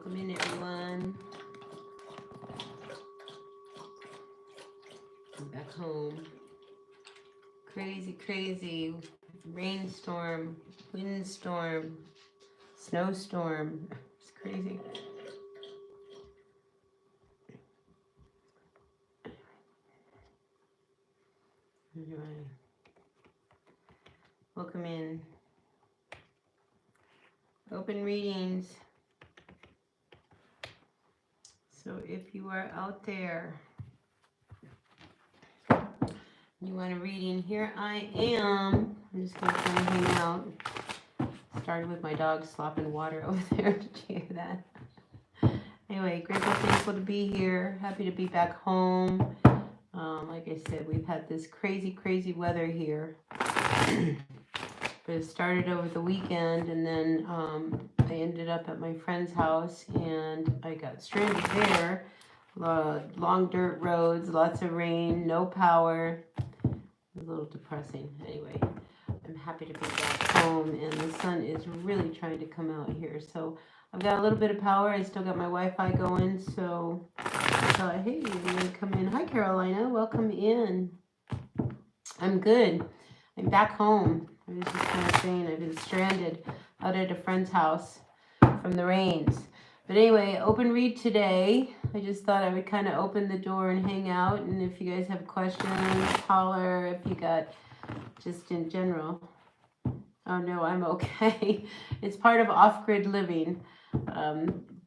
Welcome in, everyone. I'm back home. Crazy, crazy rainstorm, windstorm, snowstorm. It's crazy. Anyway, welcome in. Open readings. So if you are out there, you want a reading, here I am. I'm just going to come hang out. Started with my dog slopping water over there. Did you hear that? Anyway, grateful, thankful to be here. Happy to be back home. Like I said, we've had this crazy, crazy weather here. But it started over the weekend, and then I ended up at my friend's house, and I got stranded there. Long dirt roads, lots of rain, no power. It was a little depressing. Anyway, I'm happy to be back home, and the sun is really trying to come out here. So I've got a little bit of power. I still got my Wi-Fi going, so I thought, hey, I'm gonna come in. Hi, Carolina, welcome in. I'm good. I'm back home. I was just kind of saying I've been stranded out at a friend's house from the rains. But anyway, open read today. I just thought I would kind of open the door and hang out. And if you guys have questions, holler. If you got just in general. Oh no, I'm okay. It's part of off-grid living.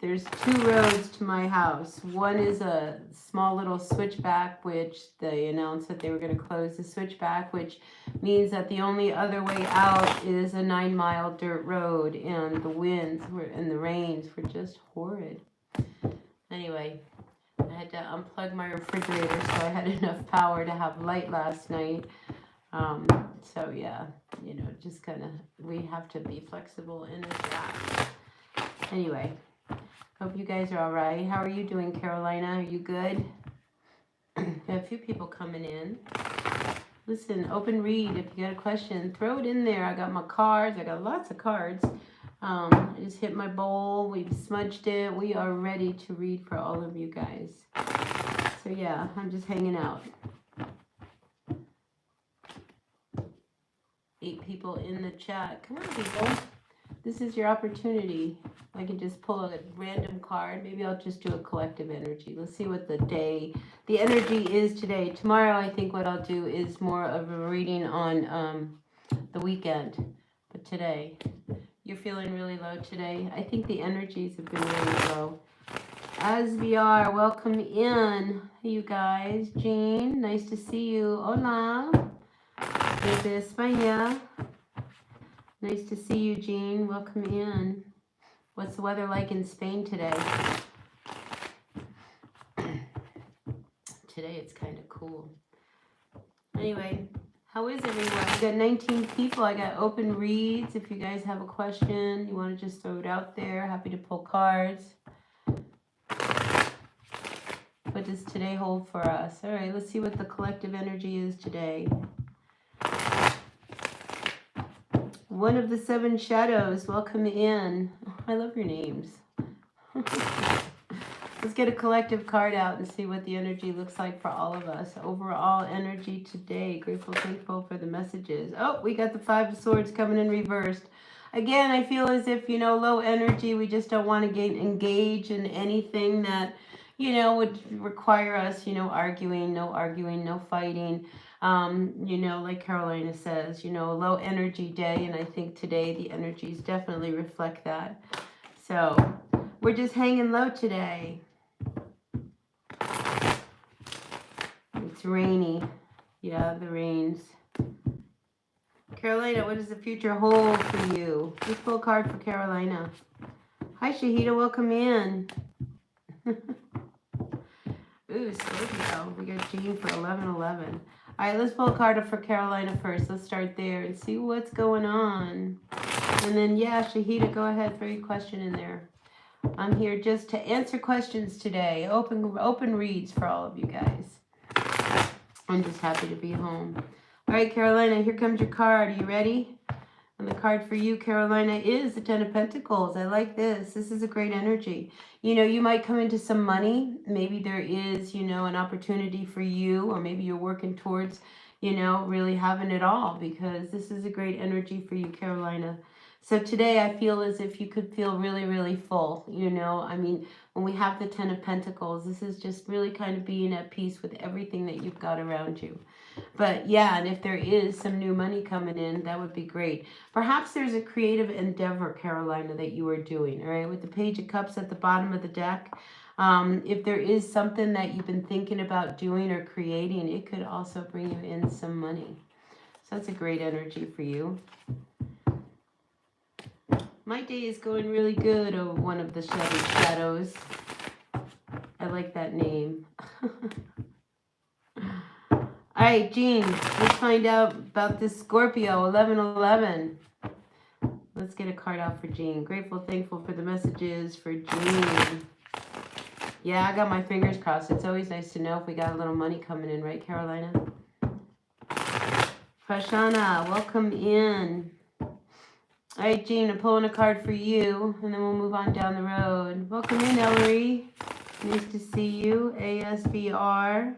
There's two roads to my house. One is a small little switchback, which they announced that they were going to close the switchback, which means that the only other way out is a 9-mile dirt road, and the winds and the rains were just horrid. Anyway, I had to unplug my refrigerator so I had enough power to have light last night. So yeah, you know, just kind of, we have to be flexible and adapt. Anyway, hope you guys are all right. How are you doing, Carolina? Are you good? Got a few people coming in. Listen, open read. If you got a question, throw it in there. I got my cards. I got lots of cards. I just hit my bowl. We've smudged it. We are ready to read for all of you guys. So yeah, I'm just hanging out. 8 people in the chat. Come on, people. This is your opportunity. I can just pull a random card. Maybe I'll just do a collective energy. Let's see what the energy is today. Tomorrow, I think what I'll do is more of a reading on the weekend. But today, you're feeling really low today. I think the energies have been really low. As we are, welcome in, you guys. Jean, nice to see you. Hola. Desde España. Nice to see you, Jean. Welcome in. What's the weather like in Spain today? Today it's kind of cool. Anyway, how is everyone? We got 19 people. I got open reads. If you guys have a question, you want to just throw it out there. Happy to pull cards. What does today hold for us? All right, let's see what the collective energy is today. One of the 7 shadows, welcome in. Oh, I love your names. Let's get a collective card out and see what the energy looks like for all of us. Overall energy today. Grateful, thankful for the messages. Oh, we got the 5 of Swords coming in reversed. Again, I feel as if, you know, low energy. We just don't want to engage in anything that, you know, would require us, you know, arguing, no fighting. You know, like Carolina says, you know, low energy day, and I think today the energies definitely reflect that. So we're just hanging low today. It's rainy. Yeah, the rains. Carolina, what does the future hold for you? Let's pull a card for Carolina. Hi, Shahida, welcome in. Ooh, Scorpio. We got Jean for 1111. All right, let's pull a card for Carolina first. Let's start there and see what's going on. And then, yeah, Shahida, go ahead, throw your question in there. I'm here just to answer questions today. Open reads for all of you guys. I'm just happy to be home. All right, Carolina, here comes your card. Are you ready? And the card for you, Carolina, is the Ten of Pentacles. I like this. This is a great energy. You know, you might come into some money. Maybe there is, you know, an opportunity for you, or maybe you're working towards, you know, really having it all, because this is a great energy for you, Carolina. So today I feel as if you could feel really, really full, you know. I mean, when we have the Ten of Pentacles, this is just really kind of being at peace with everything that you've got around you. But yeah, and if there is some new money coming in, that would be great. Perhaps there's a creative endeavor, Carolina, that you are doing, all right? With the Page of Cups at the bottom of the deck, if there is something that you've been thinking about doing or creating, it could also bring you in some money. So that's a great energy for you. My day is going really good over one of the shadows. I like that name. All right, Jean, let's find out about this Scorpio, 1111. Let's get a card out for Jean. Grateful, thankful for the messages for Jean. Yeah, I got my fingers crossed. It's always nice to know if we got a little money coming in, right, Carolina? Prashana, welcome in. All right, Jean, I'm pulling a card for you, and then we'll move on down the road. Welcome in, Ellery. Nice to see you. ASVR.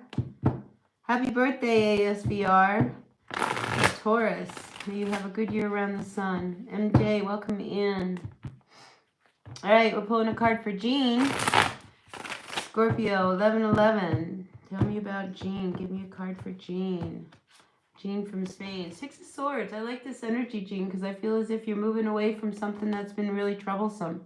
Happy birthday, ASVR. Taurus, may you have a good year around the sun. MJ, welcome in. All right, we're pulling a card for Jean. Scorpio, 1111. Tell me about Jean. Give me a card for Jean. Jean from Spain. Six of Swords. I like this energy, Jean, because I feel as if you're moving away from something that's been really troublesome.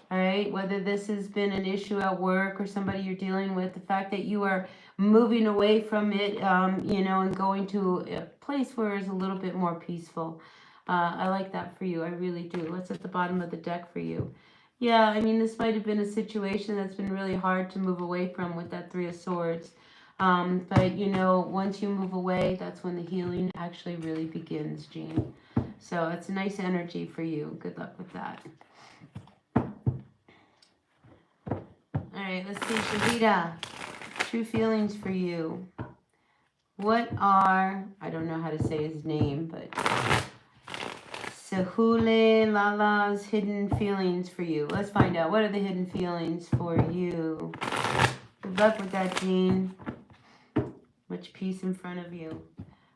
All right, whether this has been an issue at work or somebody you're dealing with, the fact that you are moving away from it, you know, and going to a place where it's a little bit more peaceful. I like that for you. I really do. What's at the bottom of the deck for you? Yeah, I mean, this might have been a situation that's been really hard to move away from with that Three of Swords. But, you know, once you move away, that's when the healing actually really begins, Jean. So it's a nice energy for you. Good luck with that. All right, let's see, Shahida. True feelings for you. What are, I don't know how to say his name, but Sahule Lala's hidden feelings for you. Let's find out. What are the hidden feelings for you? Good luck with that, Jean. Much peace in front of you.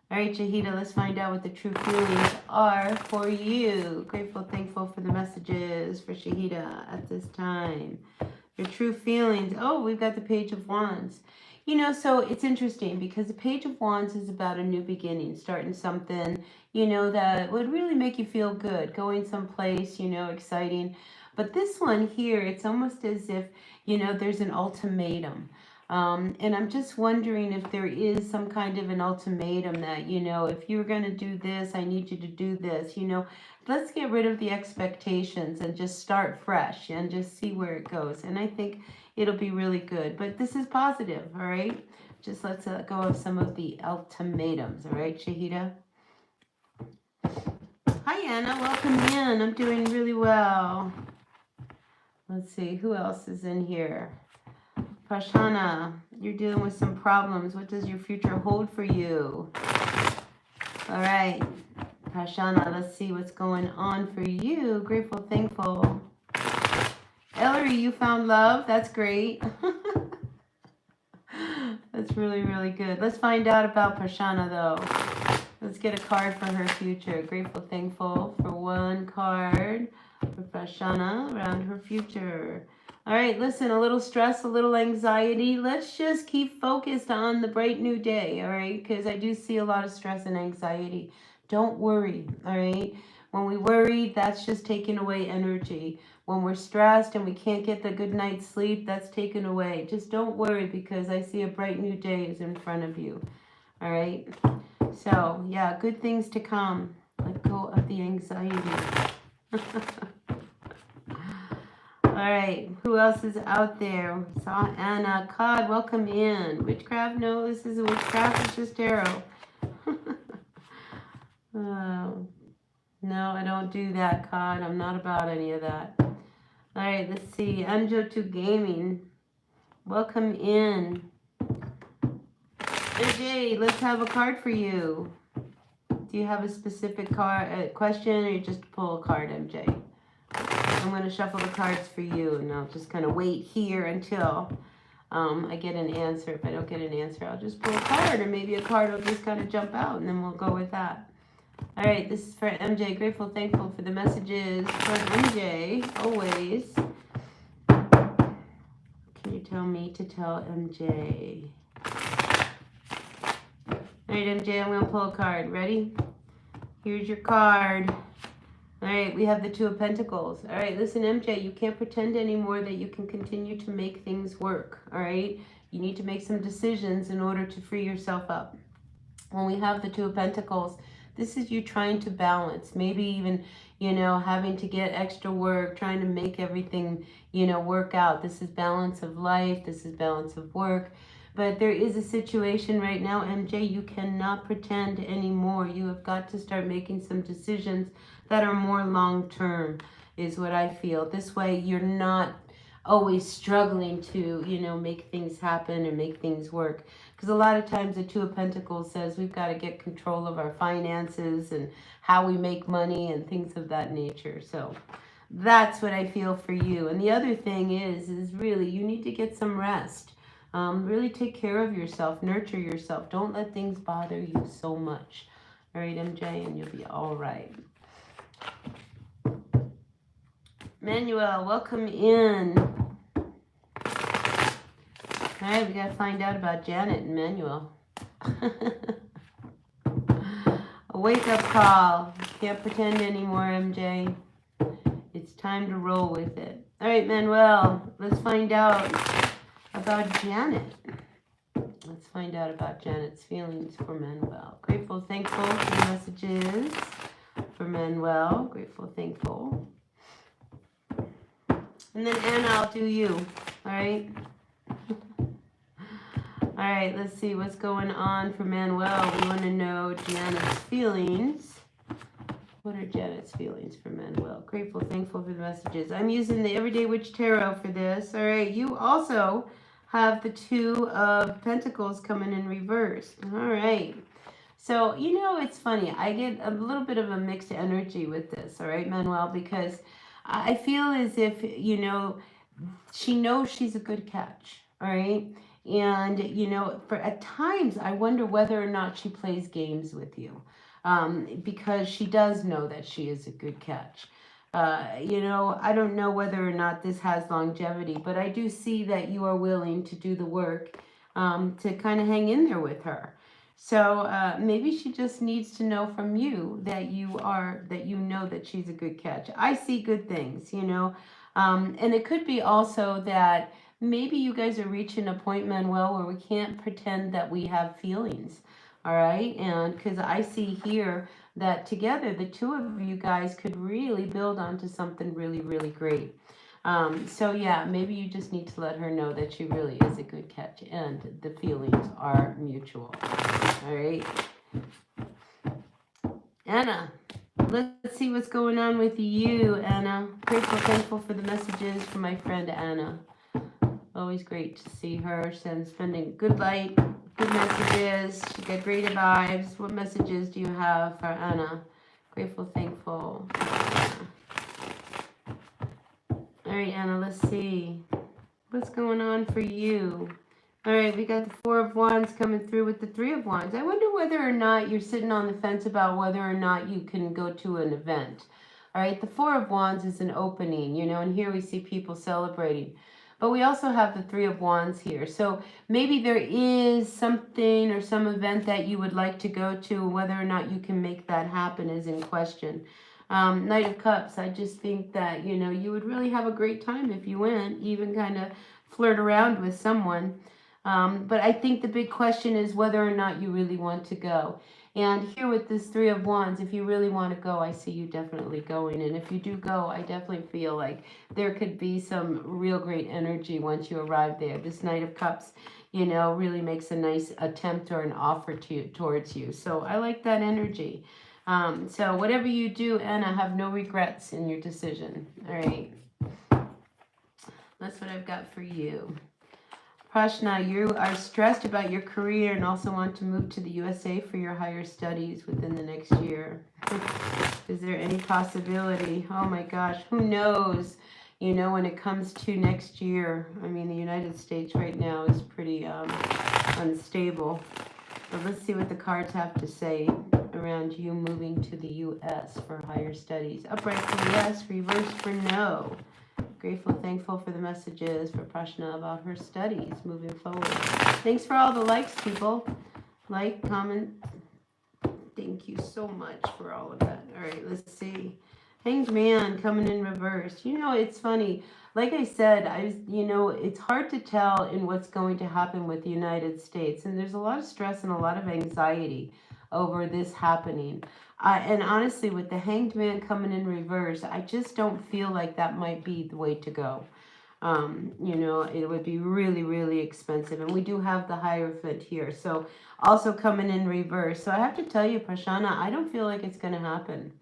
All right, Shahida, let's find out what the true feelings are for you. Grateful, thankful for the messages for Shahida at this time. Your true feelings. Oh, we've got the Page of Wands. You know, so it's interesting because the Page of Wands is about a new beginning, starting something, you know, that would really make you feel good, going someplace, you know, exciting. But this one here, it's almost as if, you know, there's an ultimatum. And I'm just wondering if there is some kind of an ultimatum that, you know, if you're going to do this, I need you to do this, you know. Let's get rid of the expectations and just start fresh and just see where it goes. And I think it'll be really good. But this is positive, all right? Just let's go of some of the ultimatums, all right, Shahida? Hi, Anna. Welcome in. I'm doing really well. Let's see. Who else is in here? Prashana, you're dealing with some problems. What does your future hold for you? All right. Prashana, let's see what's going on for you. Grateful, thankful. Ellery, you found love. That's great. That's really, really good. Let's find out about Prashana, though. Let's get a card for her future. Grateful, thankful for one card for Prashana around her future. All right, listen, a little stress, a little anxiety. Let's just keep focused on the bright new day, all right? Because I do see a lot of stress and anxiety. Don't worry, all right? When we worry, that's just taking away energy. When we're stressed and we can't get the good night's sleep, that's taken away. Just don't worry because I see a bright new day is in front of you, all right? So, yeah, good things to come. Let go of the anxiety. All right, who else is out there? Saw Anna. Cod, welcome in. Witchcraft? No, this is a witchcraft. It's just tarot. No, I don't do that, Cod. I'm not about any of that. All right, let's see. Anjo2 Gaming. Welcome in. AJ, let's have a card for you. Do you have a specific question, or you just pull a card, MJ? I'm going to shuffle the cards for you, and I'll just kind of wait here until I get an answer. If I don't get an answer, I'll just pull a card, or maybe a card will just kind of jump out, and then we'll go with that. All right, this is for MJ. Grateful, thankful for the messages for MJ, always. Can you tell me to tell MJ? All right, MJ, I'm going to pull a card. Ready? Here's your card. All right, we have the Two of Pentacles. All right, listen, MJ, you can't pretend anymore that you can continue to make things work, all right? You need to make some decisions in order to free yourself up. When we have the Two of Pentacles, this is you trying to balance, maybe even, you know, having to get extra work, trying to make everything, you know, work out. This is balance of life. This is balance of work. But there is a situation right now, MJ, you cannot pretend anymore. You have got to start making some decisions that are more long-term, is what I feel. This way, you're not always struggling to, you know, make things happen and make things work. Because a lot of times the Two of Pentacles says we've got to get control of our finances and how we make money and things of that nature. So that's what I feel for you. And the other thing is really you need to get some rest. Really take care of yourself, nurture yourself. Don't let things bother you so much. All right, MJ, and you'll be all right. Manuel, welcome in. All right, we got to find out about Janet and Manuel. A wake-up call. Can't pretend anymore, MJ. It's time to roll with it. All right, Manuel, let's find out about Janet. Let's find out about Janet's feelings for Manuel. Grateful, thankful for the messages for Manuel. Grateful, thankful. And then Anna, I'll do you. All right? All right, let's see what's going on for Manuel. We want to know Janet's feelings. What are Janet's feelings for Manuel? Grateful, thankful for the messages. I'm using the Everyday Witch Tarot for this. All right, you also have the Two of Pentacles coming in reverse. All right. So, you know, it's funny. I get a little bit of a mixed energy with this, all right, Manuel, because I feel as if, you know, she knows she's a good catch, all right? And, you know, at times I wonder whether or not she plays games with you, because she does know that she is a good catch. You know, I don't know whether or not this has longevity, but I do see that you are willing to do the work to kind of hang in there with her. So maybe she just needs to know from you that you know that she's a good catch. I see good things, you know, and it could be also that maybe you guys are reaching a point, Manuel, where we can't pretend that we have feelings. All right, and because I see here that together the two of you guys could really build onto something really, really great. So yeah, maybe you just need to let her know that she really is a good catch and the feelings are mutual. All right. Anna, let's see what's going on with you, Anna. Grateful, thankful for the messages from my friend Anna. Always great to see her spending good light, good messages. She got great vibes. What messages do you have for Anna? Grateful, thankful. All right, Anna, let's see. What's going on for you? All right, we got the Four of Wands coming through with the Three of Wands. I wonder whether or not you're sitting on the fence about whether or not you can go to an event. All right, the Four of Wands is an opening, you know, and here we see people celebrating. But we also have the Three of Wands here. So maybe there is something or some event that you would like to go to. Whether or not you can make that happen is in question. Knight of Cups, I just think that, you know, you would really have a great time if you went, even kind of flirt around with someone. But I think the big question is whether or not you really want to go. And here with this Three of Wands, if you really want to go, I see you definitely going. And if you do go, I definitely feel like there could be some real great energy once you arrive there. This Knight of Cups, you know, really makes a nice attempt or an offer towards you. So I like that energy. So whatever you do, Anna, have no regrets in your decision. All right. That's what I've got for you. Prashna, you are stressed about your career and also want to move to the USA for your higher studies within the next year. Is there any possibility? Oh my gosh, who knows? You know, when it comes to next year, I mean, the United States right now is pretty unstable. But let's see what the cards have to say around you moving to the US for higher studies. Upright for yes, reverse for no. Grateful, thankful for the messages for Prashna about her studies moving forward. Thanks for all the likes, people. Like, comment. Thank you so much for all of that. All right, let's see. Hanged Man coming in reverse. You know, it's funny. Like I said, it's hard to tell in what's going to happen with the United States. And there's a lot of stress and a lot of anxiety over this happening. And honestly, with the Hanged Man coming in reverse, I just don't feel like that might be the way to go. It would be really, really expensive. And we do have the Hierophant here. So also coming in reverse. So I have to tell you, Prashana, I don't feel like it's going to happen.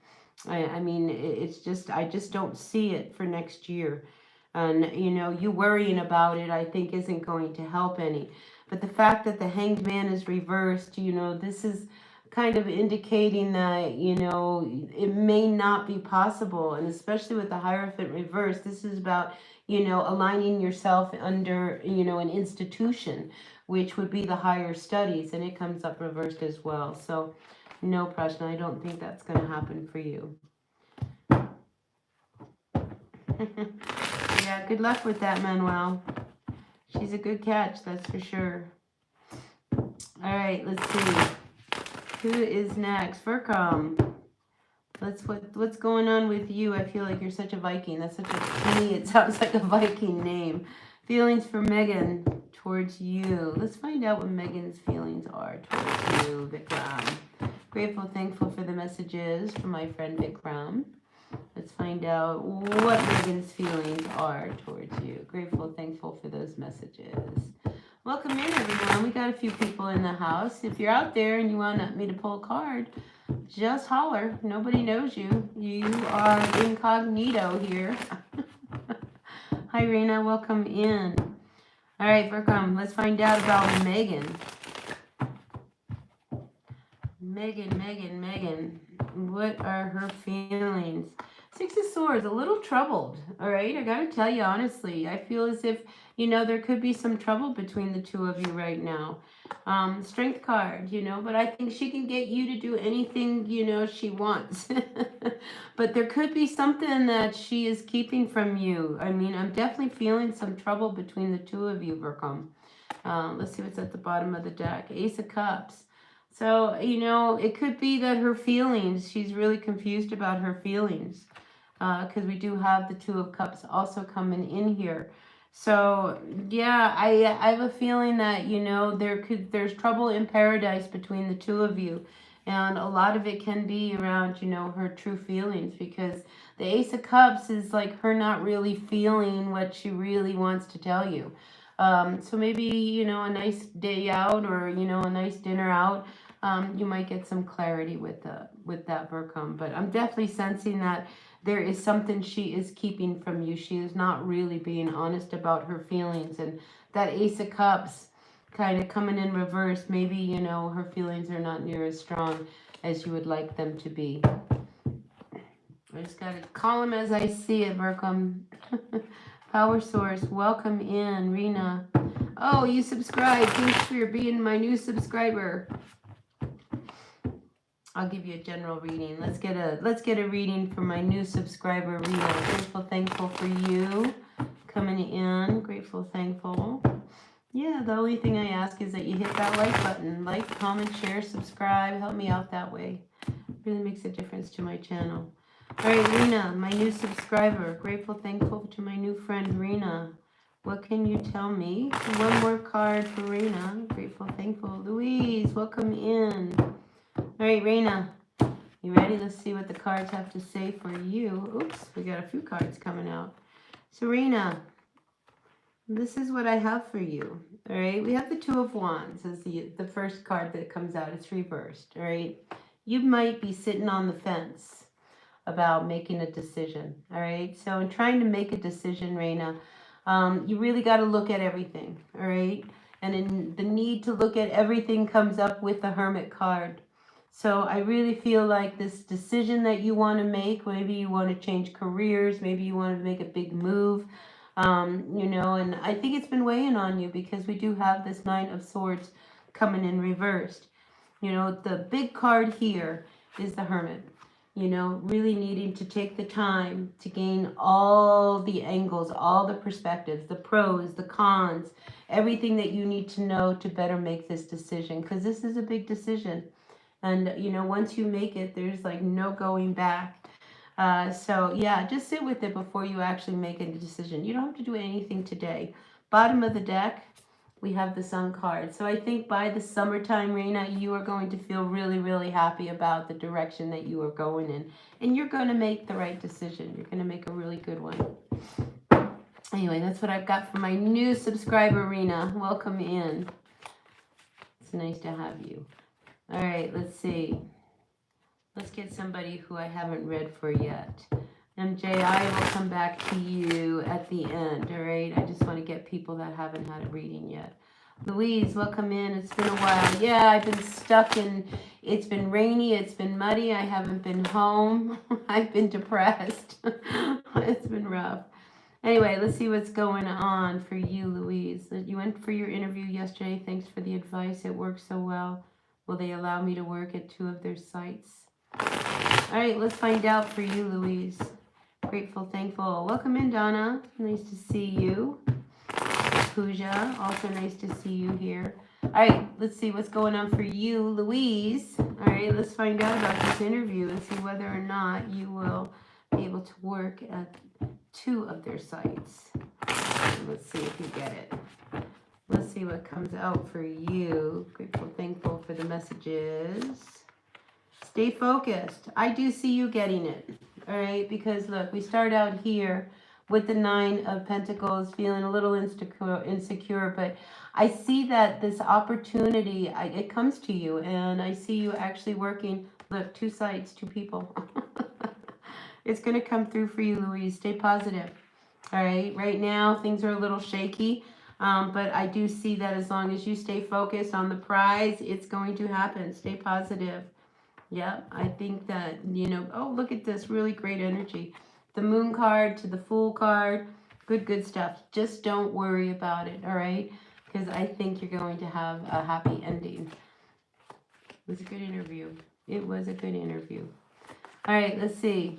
I mean, it's just, I just don't see it for next year. And, you worrying about it, I think, isn't going to help any. But the fact that the Hanged Man is reversed, this is kind of indicating that, it may not be possible. And especially with the Hierophant reversed, this is about, aligning yourself under, an institution, which would be the higher studies. And it comes up reversed as well. So, no, Prashna, I don't think that's going to happen for you. Yeah, good luck with that, Manuel. She's a good catch, that's for sure. All right, let's see. Who is next? Furcom. What's going on with you? I feel like you're such a Viking. That's such a, to me, it sounds like a Viking name. Feelings for Megan towards you. Let's find out what Megan's feelings are towards you, Vikram. Grateful, thankful for the messages from my friend Vikram. Let's find out what Megan's feelings are towards you. Grateful, thankful for those messages. Welcome in, everyone. We got a few people in the house. If you're out there and you want me to pull a card, just holler. Nobody knows you. You are incognito here. Hi, Rena. Welcome in. All right, Vikram, let's find out about Megan. Megan. What are her feelings? Six of Swords, a little troubled. All right, I got to tell you honestly, I feel as if, there could be some trouble between the two of you right now. Strength card, but I think she can get you to do anything, she wants. But there could be something that she is keeping from you. I mean, I'm definitely feeling some trouble between the two of you, Virkom. Let's see what's at the bottom of the deck. Ace of Cups. So, it could be that her feelings, she's really confused about her feelings. Because we do have the Two of Cups also coming in here. So, yeah, I have a feeling that, there's trouble in paradise between the two of you. And a lot of it can be around, her true feelings. Because the Ace of Cups is like her not really feeling what she really wants to tell you. So maybe, a nice day out or, a nice dinner out. You might get some clarity with that, Virkom. But I'm definitely sensing that there is something she is keeping from you. She is not really being honest about her feelings. And that Ace of Cups kind of coming in reverse, maybe, her feelings are not near as strong as you would like them to be. I just got to call them as I see it, Virkom. Power Source, welcome in, Rena. Oh, you subscribed. Thanks for being my new subscriber. I'll give you a general reading. Let's get a reading for my new subscriber, Rena. Grateful, thankful for you coming in. Grateful, thankful. Yeah, the only thing I ask is that you hit that like button. Like, comment, share, subscribe. Help me out that way. It really makes a difference to my channel. All right, Rena, my new subscriber. Grateful, thankful to my new friend, Rena. What can you tell me? One more card for Rena. Grateful, thankful. Louise, welcome in. All right, Rena, you ready? Let's see what the cards have to say for you. Oops, we got a few cards coming out. So, Rena, this is what I have for you. All right, we have the Two of Wands as the first card that comes out. It's reversed. All right, you might be sitting on the fence about making a decision. All right, so in trying to make a decision, Rena, You really got to look at everything, all right? And in the need to look at everything comes up with the Hermit card. So I really feel like this decision that you want to make, maybe you want to change careers, maybe you want to make a big move, and I think it's been weighing on you because we do have this Nine of Swords coming in reversed. The big card here is the Hermit. Really needing to take the time to gain all the angles, all the perspectives, the pros, the cons, everything that you need to know to better make this decision, because this is a big decision. And, once you make it, there's like no going back. So, yeah, just sit with it before you actually make a decision. You don't have to do anything today. Bottom of the deck, we have the Sun card. So I think by the summertime, Reina, you are going to feel really, really happy about the direction that you are going in. And you're going to make the right decision. You're going to make a really good one. Anyway, that's what I've got for my new subscriber, Reina. Welcome in. It's nice to have you. All right, let's see. Let's get somebody who I haven't read for yet. MJ, I will come back to you at the end, all right? I just want to get people that haven't had a reading yet. Louise, welcome in. It's been a while. Yeah, I've been stuck in, it's been rainy, it's been muddy, I haven't been home. I've been depressed. It's been rough. Anyway, let's see what's going on for you, Louise. You went for your interview yesterday. Thanks for the advice. It worked so well. Will they allow me to work at 2 of their sites? All right, let's find out for you, Louise. Grateful, thankful. Welcome in, Donna. Nice to see you. Pooja, also nice to see you here. All right, let's see what's going on for you, Louise. All right, let's find out about this interview and see whether or not you will be able to work at 2 of their sites. Let's see if you get it. Let's see what comes out for you. Grateful, thankful for the messages. Stay focused. I do see you getting it. All right, because look, we start out here with the 9 of Pentacles, feeling a little insecure, but I see that this opportunity, it comes to you, and I see you actually working. Look, 2 sites, 2 people. It's going to come through for you, Louise. Stay positive. All right, right now things are a little shaky, but I do see that as long as you stay focused on the prize, it's going to happen. Stay positive. Yeah, I think that, oh, look at this, really great energy. The Moon card to the Fool card, good stuff. Just don't worry about it, all right? Because I think you're going to have a happy ending. It was a good interview. It was a good interview. All right, let's see.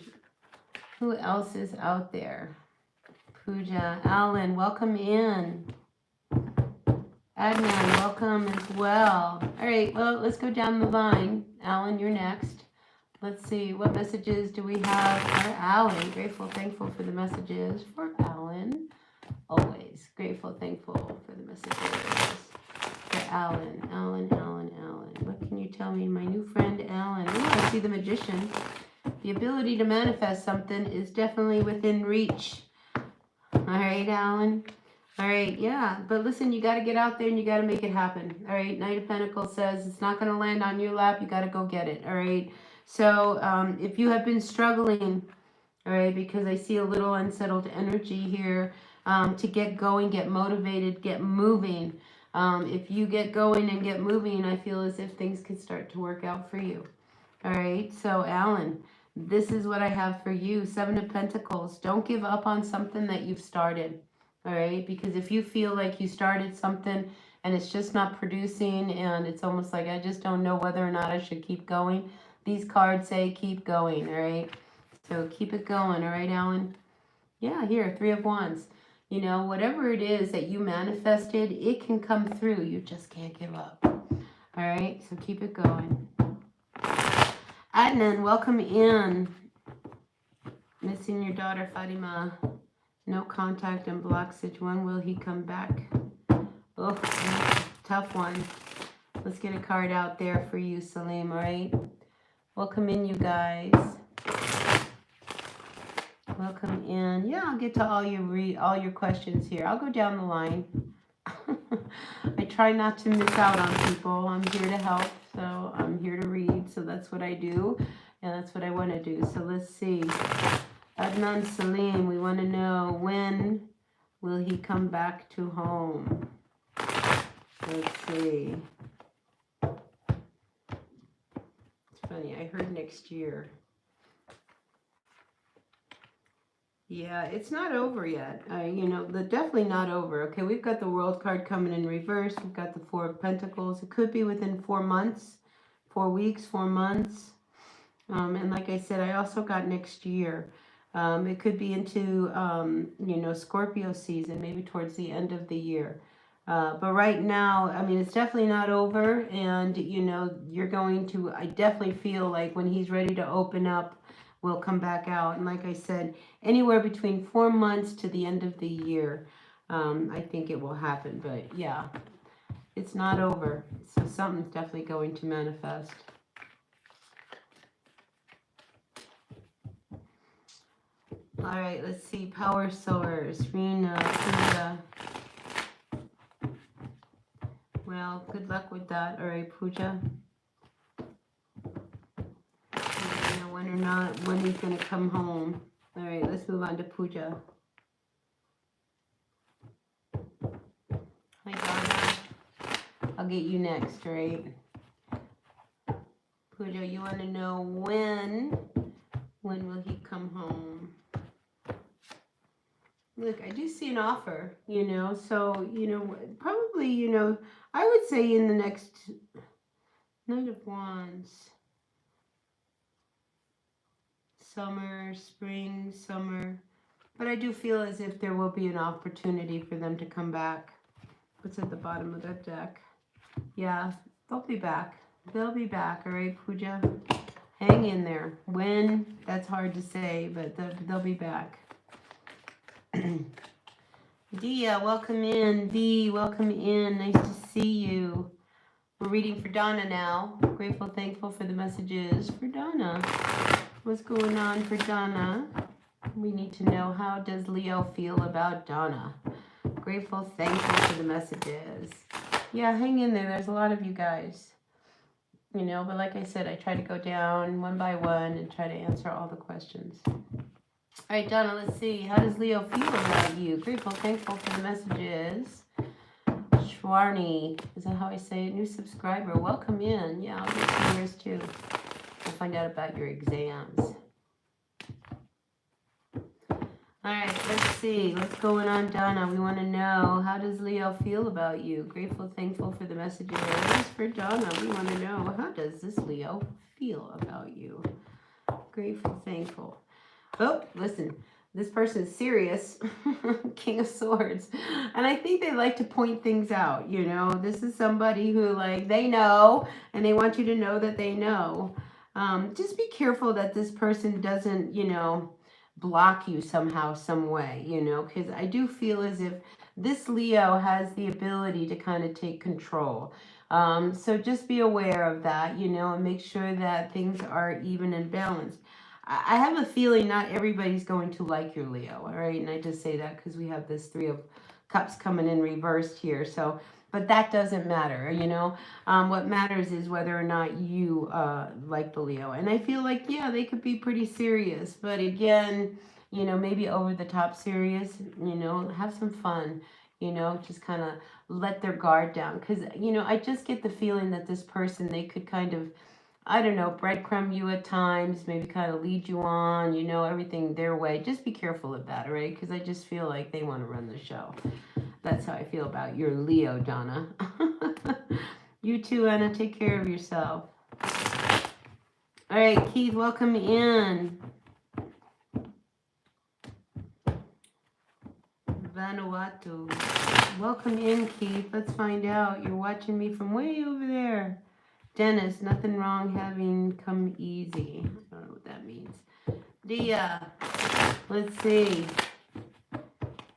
Who else is out there? Pooja, Alan, welcome in. Adnan, welcome as well. All right, well, let's go down the line. Alan, you're next. Let's see, what messages do we have for Alan? Grateful, thankful for the messages for Alan. Always grateful, thankful for the messages for Alan. Alan. What can you tell me? My new friend, Alan. Ooh, I see the Magician. The ability to manifest something is definitely within reach. All right, Alan. All right, yeah, but listen, you got to get out there and you got to make it happen. All right, Knight of Pentacles says it's not going to land on your lap. You got to go get it. All right, so if you have been struggling, all right, because I see a little unsettled energy here, to get going, get motivated, get moving. If you get going and get moving, I feel as if things could start to work out for you. All right, so Alan, this is what I have for you. 7 of Pentacles. Don't give up on something that you've started. All right, because if you feel like you started something and it's just not producing and it's almost like I just don't know whether or not I should keep going, these cards say keep going. All right, so keep it going. All right, Alan. Yeah, here, 3 of Wands. Whatever it is that you manifested, it can come through. You just can't give up. All right, so keep it going. Adnan, welcome in. Missing your daughter, Fatima. No contact and block Stitch. When will he come back? Oh, tough one. Let's get a card out there for you, Salim, all right? Welcome in, you guys. Welcome in. Yeah, I'll get to all your questions here. I'll go down the line. I try not to miss out on people. I'm here to help, so I'm here to read. So that's what I do, and that's what I want to do. So let's see. Adnan Salim, we want to know when will he come back to home? Let's see. It's funny, I heard next year. Yeah, it's not over yet. Definitely not over. Okay, we've got the World card coming in reverse. We've got the Four of Pentacles. It could be within 4 months, 4 weeks, 4 months. And like I said, I also got next year. It could be into, Scorpio season, maybe towards the end of the year. But right now, I mean, it's definitely not over. And, you're going to, I definitely feel like when he's ready to open up, we'll come back out. And like I said, anywhere between 4 months to the end of the year, I think it will happen. But yeah, it's not over. So something's definitely going to manifest. All right, let's see. Power Source, Rena, Pooja. Well, good luck with that. All right, Pooja. When he's going to come home. All right, let's move on to Pooja. Hi, Donna. I'll get you next, right? Pooja, you want to know when will he come home? Look, I do see an offer, so, probably, I would say in the next Knight of Wands. Spring, summer. But I do feel as if there will be an opportunity for them to come back. What's at the bottom of that deck? Yeah, they'll be back. They'll be back, all right, Pooja? Hang in there. When? That's hard to say, but they'll be back. Dia, welcome in. V, welcome in. Nice to see you. We're reading for Donna now. Grateful, thankful for the messages for Donna. What's going on for Donna? We need to know, how does Leo feel about Donna? Grateful, thankful for the messages. Yeah, hang in there. There's a lot of you guys. But like I said, I try to go down one by one and try to answer all the questions. All right, Donna, let's see. How does Leo feel about you? Grateful, thankful for the messages. Shwarni, is that how I say it? New subscriber, welcome in. Yeah, I'll get some yours too. We'll find out about your exams. All right, let's see. What's going on, Donna? We want to know, how does Leo feel about you? Grateful, thankful for the messages. For Donna, we want to know, how does this Leo feel about you? Grateful, thankful. Oh, listen, this person's serious. King of Swords. And I think they like to point things out, This is somebody who, they know, and they want you to know that they know. Just be careful that this person doesn't, block you somehow, some way, because I do feel as if this Leo has the ability to kind of take control. So just be aware of that, and make sure that things are even and balanced. I have a feeling not everybody's going to like your Leo, all right? And I just say that because we have this Three of Cups coming in reversed here. So, but that doesn't matter, What matters is whether or not you like the Leo. And I feel like, yeah, they could be pretty serious. But again, maybe over the top serious, have some fun, just kind of let their guard down. Because, I just get the feeling that this person, they could kind of, I don't know, breadcrumb you at times, maybe kind of lead you on, everything their way. Just be careful of that, all right? Because I just feel like they want to run the show. That's how I feel about your Leo, Donna. You too, Anna. Take care of yourself. All right, Keith, welcome in. Vanuatu. Welcome in, Keith. Let's find out. You're watching me from way over there. Dennis, nothing wrong having come easy. I don't know what that means. Dia, let's see.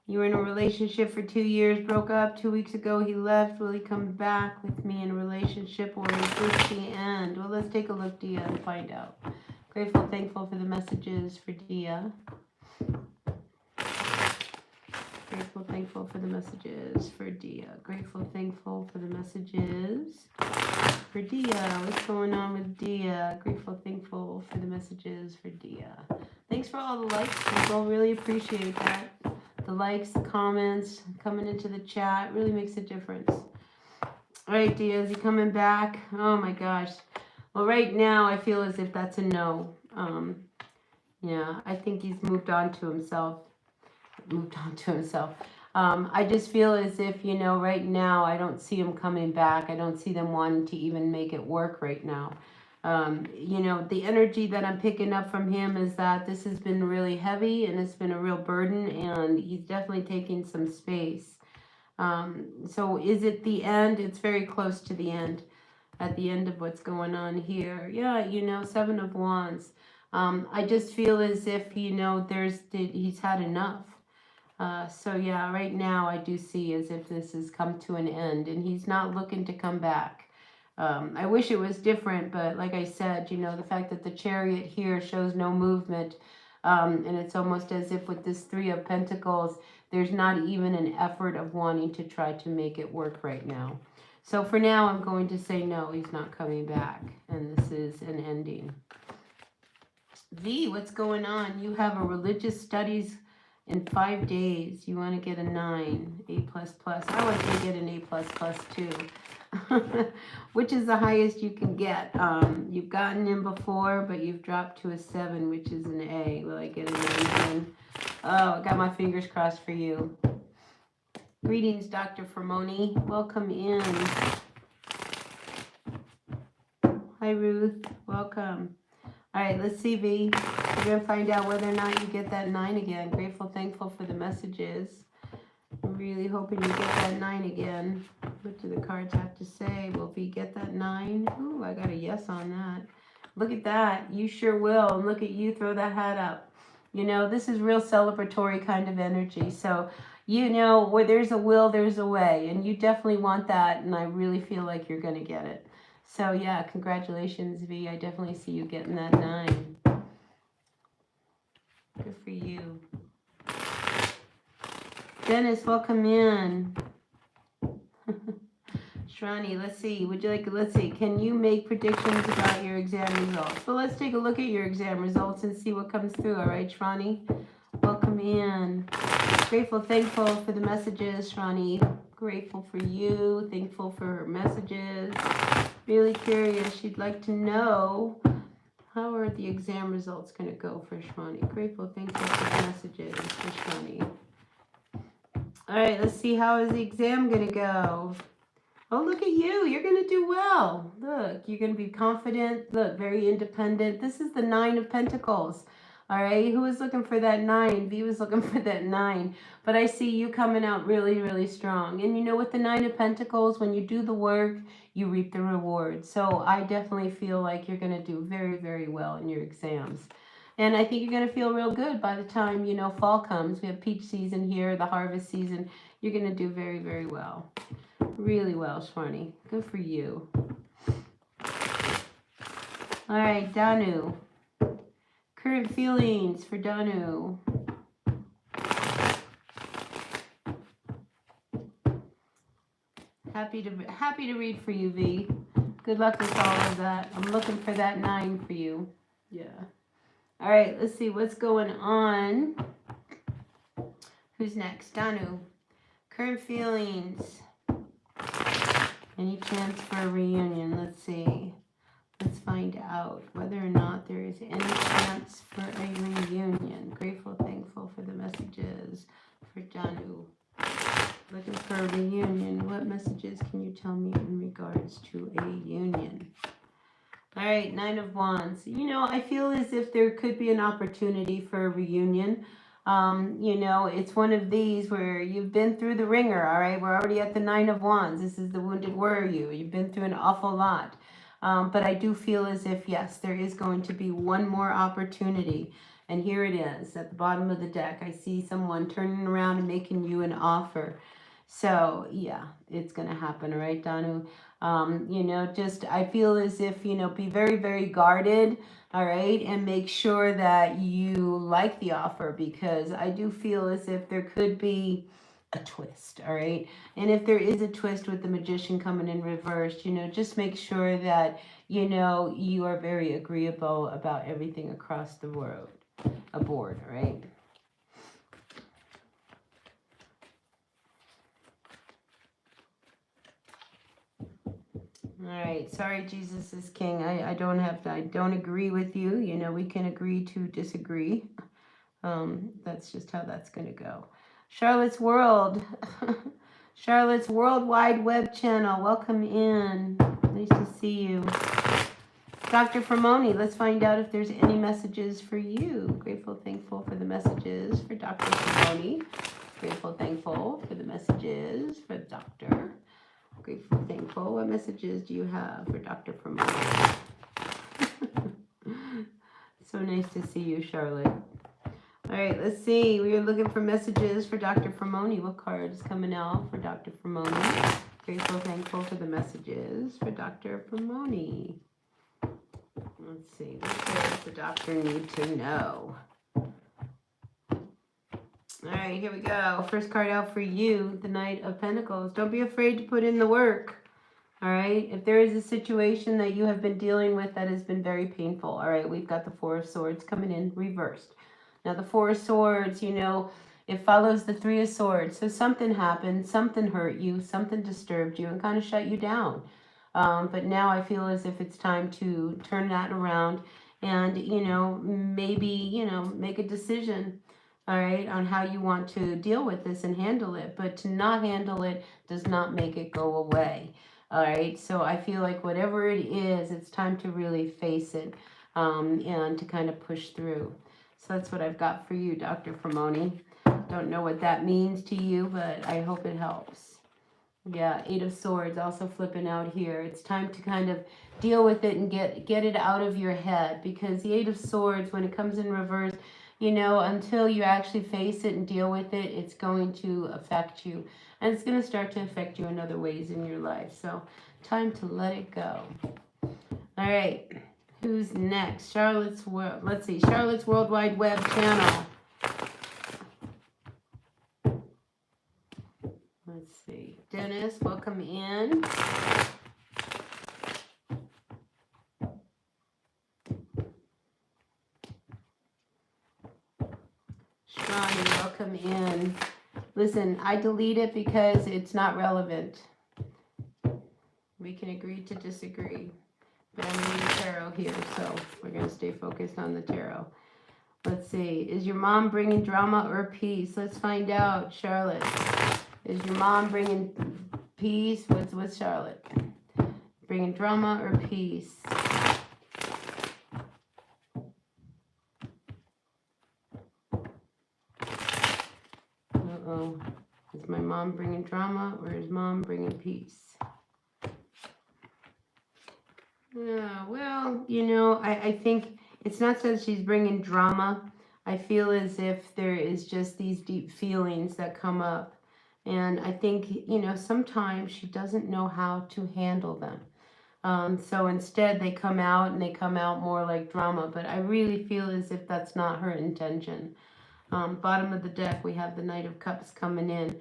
You were in a relationship for 2 years, broke up 2 weeks ago. He left. Will he come back with me in a relationship, or is this the end? Well, let's take a look, Dia, and find out. Grateful, thankful for the messages for Dia. Grateful, thankful for the messages for Dia. Grateful, thankful for the messages for Dia. What's going on with Dia? Grateful, thankful for the messages for Dia. Thanks for all the likes, people. Really appreciate that. The likes, the comments, coming into the chat really makes a difference. All right, Dia, is he coming back? Oh my gosh. Well, right now I feel as if that's a no. Yeah, I think he's moved on to himself. I just feel as if, you know, right now I don't see him coming back. I don't see them wanting to even make it work right now. You know, the energy that I'm picking up from him is that this has been really heavy and it's been a real burden, and he's definitely taking some space. So is it the end? It's very close to the end, at the end of what's going on here. Yeah, you know, Seven of Wands. I just feel as if, you know, he's had enough. So yeah, right now I do see as if this has come to an end and he's not looking to come back. I wish it was different, but like I said, you know, the fact that the Chariot here shows no movement, and it's almost as if with this Three of Pentacles, there's not even an effort of wanting to try to make it work right now. So for now, I'm going to say no, he's not coming back, and this is an ending. V, what's going on? You have a religious studies in 5 days. You want to get a 9, A++. I want you to get an A++ too. Which is the highest you can get. You've gotten in before, but you've dropped to a 7, which is an A. Will I get an A again? Oh, I got my fingers crossed for you. Greetings, Dr. Fermoni. Welcome in. Hi, Ruth. Welcome. All right, let's see, V. We're going to find out whether or not you get that 9 again. Grateful, thankful for the messages. I'm really hoping you get that 9 again. What do the cards have to say? Will V get that 9? Ooh, I got a yes on that. Look at that. You sure will. And look at you throw that hat up. You know, this is real celebratory kind of energy. So, you know, where there's a will, there's a way. And you definitely want that. And I really feel like you're going to get it. So, yeah, congratulations, V. I definitely see you getting that 9. Good for you. Dennis, welcome in. Shrani, let's see. Let's see. Can you make predictions about your exam results? Well, let's take a look at your exam results and see what comes through. All right, Shrani? Welcome in. Grateful, thankful for the messages, Shrani. Grateful for you. Thankful for her messages. Really curious. She'd like to know, how are the exam results going to go for Shrani? Grateful, thankful for the messages for Shrani. All right, let's see, how is the exam going to go? Oh, look at you. You're going to do well. Look, you're going to be confident. Look, very independent. This is the 9 of Pentacles. All right, who was looking for that 9? V was looking for that 9. But I see you coming out really, really strong. And you know, with the 9 of Pentacles, when you do the work, you reap the reward. So I definitely feel like you're going to do very, very well in your exams. And I think you're going to feel real good by the time, you know, fall comes. We have peach season here, the harvest season. You're going to do very, very well. Really well, Swarni. Good for you. All right, Danu. Current feelings for Danu. Happy to read for you, V. Good luck with all of that. I'm looking for that 9 for you. Yeah. All right, let's see what's going on. Who's next? Danu. Current feelings. Any chance for a reunion? Let's see. Let's find out whether or not there is any chance for a reunion. Grateful, thankful for the messages for Danu. Looking for a reunion. What messages can you tell me in regards to a union? All right, 9 of Wands. You know, I feel as if there could be an opportunity for a reunion. You know, it's one of these where you've been through the ringer, all right? We're already at the 9 of Wands. This is the Wounded Warrior. You've been through an awful lot. But I do feel as if, yes, there is going to be one more opportunity. And here it is at the bottom of the deck. I see someone turning around and making you an offer. So, yeah, it's going to happen, all right, Danu? You know, just I feel as if, you know, be very, very guarded, all right, and make sure that you like the offer, because I do feel as if there could be a twist, all right? And if there is a twist with the Magician coming in reversed, you know, just make sure that, you know, you are very agreeable about everything across the board, all right? All right. Sorry, Jesus is King. I don't have to. I don't agree with you. You know, we can agree to disagree. That's just how that's going to go. Charlotte's World. Charlotte's World Wide Web channel. Welcome in. Nice to see you. Dr. Fermoni, let's find out if there's any messages for you. Grateful, thankful for the messages for Dr. Fermoni. Grateful, thankful for the messages for the doctor. Grateful, thankful. What messages do you have for Dr. Fermoni? So nice to see you, Charlotte. All right, let's see. We are looking for messages for Dr. Fermoni. What card is coming out for Dr. Fermoni? Grateful, thankful for the messages for Dr. Fermoni. Let's see. What does the doctor need to know? All right, here we go. First card out for you, the Knight of Pentacles. Don't be afraid to put in the work. All right, if there is a situation that you have been dealing with that has been very painful, all right, we've got the Four of Swords coming in reversed. Now, the Four of Swords, you know, it follows the Three of Swords. So something happened, something hurt you, something disturbed you and kind of shut you down. But now I feel as if it's time to turn that around and, you know, maybe, you know, make a decision, all right, on how you want to deal with this and handle it. But to not handle it does not make it go away. All right, so I feel like whatever it is, it's time to really face it and to kind of push through. So that's what I've got for you, Dr. Fermoni. Don't know what that means to you, but I hope it helps. Yeah, Eight of Swords also flipping out here. It's time to kind of deal with it and get it out of your head, because the Eight of Swords, when it comes in reverse, you know, until you actually face it and deal with it, it's going to affect you. And it's going to start to affect you in other ways in your life. So time to let it go. All right. Who's next? Charlotte's World. Let's see. Charlotte's World Wide Web channel. Let's see. Dennis, welcome in. Shawnee, welcome in. Listen, I delete it because it's not relevant. We can agree to disagree. But I'm reading tarot here, so we're going to stay focused on the tarot. Let's see. Is your mom bringing drama or peace? Let's find out, Charlotte. Is your mom bringing peace? What's Charlotte? Bringing drama or peace? Uh-oh. Is my mom bringing drama or is mom bringing peace? Yeah, well, you know, I think it's not that she's bringing drama. I feel as if there is just these deep feelings that come up. And I think, you know, sometimes she doesn't know how to handle them. So instead they come out and they come out more like drama. But I really feel as if that's not her intention. Bottom of the deck, we have the Knight of Cups coming in.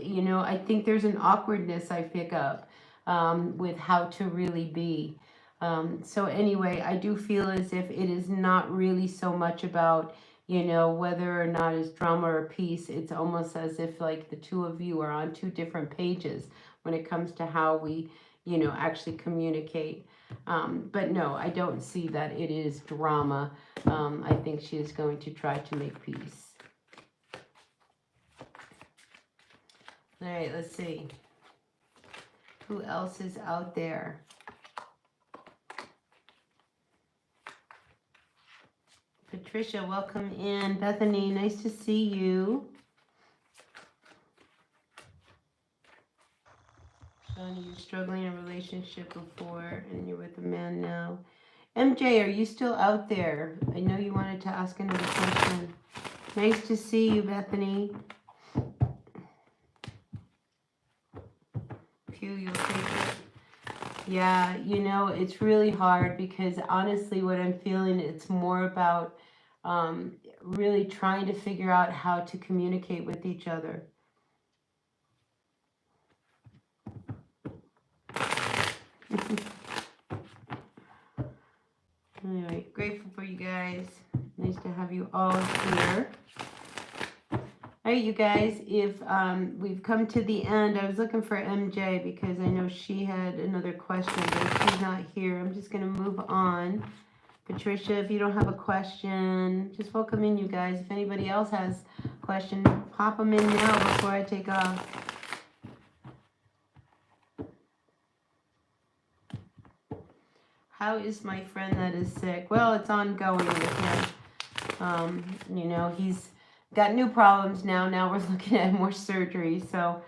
You know, I think there's an awkwardness I pick up with how to really be. So anyway, I do feel as if it is not really so much about, you know, whether or not it's drama or peace. It's almost as if like the two of you are on two different pages when it comes to how we, you know, actually communicate. But no, I don't see that it is drama. I think she is going to try to make peace. All right, let's see. Who else is out there? Patricia, welcome in. Bethany, nice to see you. Shawnee, you're struggling in a relationship before and you're with a man now. MJ, are you still out there? I know you wanted to ask another question. Nice to see you, Bethany. Pew, you'll take it. Yeah, you know, it's really hard because honestly what I'm feeling, it's more about really trying to figure out how to communicate with each other. Anyway, grateful for you guys. Nice to have you all here. All right, you guys, if we've come to the end, I was looking for MJ because I know she had another question, but if she's not here, I'm just going to move on. Patricia, if you don't have a question, just welcome in, you guys. If anybody else has a question, pop them in now before I take off. How is my friend that is sick? Well, it's ongoing with him. You know, he's got new problems now. Now we're looking at more surgery. So,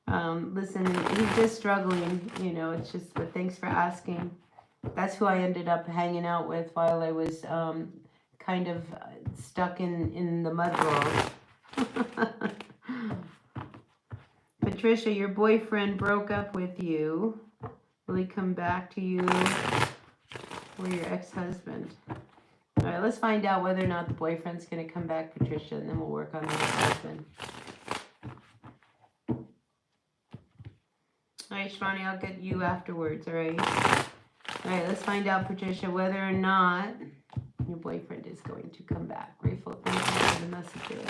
listen, he's just struggling. You know, it's just, but thanks for asking. That's who I ended up hanging out with while I was kind of stuck in the mud world. Patricia, your boyfriend broke up with you. Will he come back to you or your ex-husband? All right, let's find out whether or not the boyfriend's going to come back, Patricia, and then we'll work on the ex-husband. All right, Shivani, I'll get you afterwards, all right? All right, let's find out, Patricia, whether or not your boyfriend is going to come back. Grateful, thank you for the messages.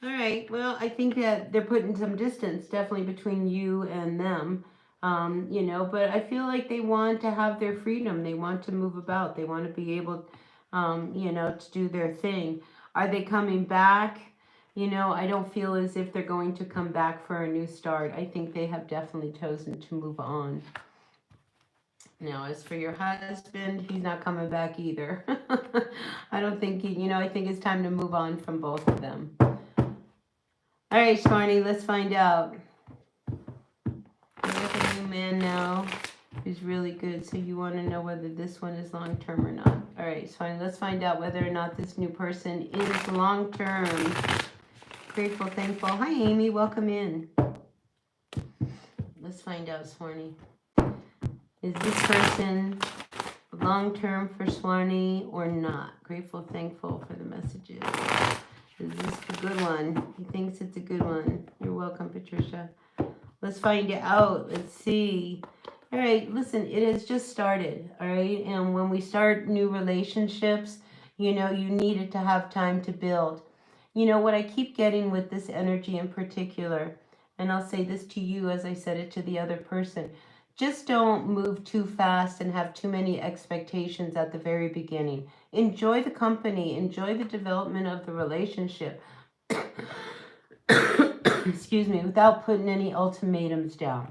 All right, well, I think that they're putting some distance definitely between you and them, you know, but I feel like they want to have their freedom. They want to move about. They want to be able, you know, to do their thing. Are they coming back? You know, I don't feel as if they're going to come back for a new start. I think they have definitely chosen to move on. Now, as for your husband, he's not coming back either. I don't think, you know, I think it's time to move on from both of them. All right, Shmarny, let's find out. We have a new man now who's really good, so you want to know whether this one is long-term or not. All right, Shmarny, let's find out whether or not this new person is long-term. Grateful, thankful. Hi, Amy, welcome in. Let's find out, Shmarny. Is this person long-term for Shmarny or not? Grateful, thankful for the messages. Is this a good one? He thinks it's a good one. You're welcome, Patricia. Let's find it out. Let's see. All right, listen, it has just started, all right? And when we start new relationships, you know, you need it to have time to build. You know, what I keep getting with this energy in particular, and I'll say this to you as I said it to the other person, just don't move too fast and have too many expectations at the very beginning. Enjoy the company, enjoy the development of the relationship. Excuse me, without putting any ultimatums down.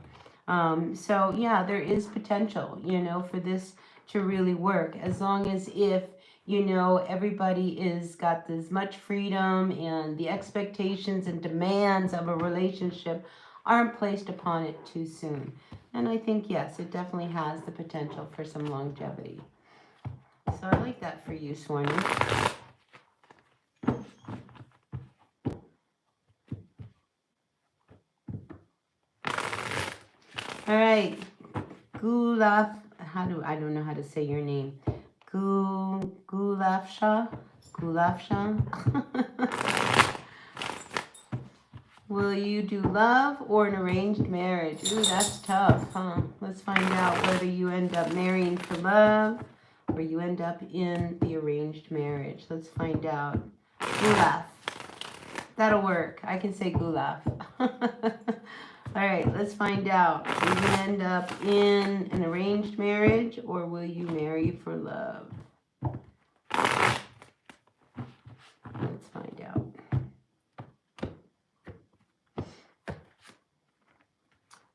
So yeah, there is potential, you know, for this to really work, as long as if, you know, everybody is got as much freedom and the expectations and demands of a relationship aren't placed upon it too soon. And I think, yes, it definitely has the potential for some longevity. So I like that for you, Swarny. All right, Gulaf, I don't know how to say your name. Gulafsha? Will you do love or an arranged marriage? Ooh, that's tough, huh? Let's find out whether you end up marrying for love or you end up in the arranged marriage. Let's find out. Gulaf. That'll work. I can say Gulaf. All right, let's find out. Will you end up in an arranged marriage or will you marry for love? Let's find out.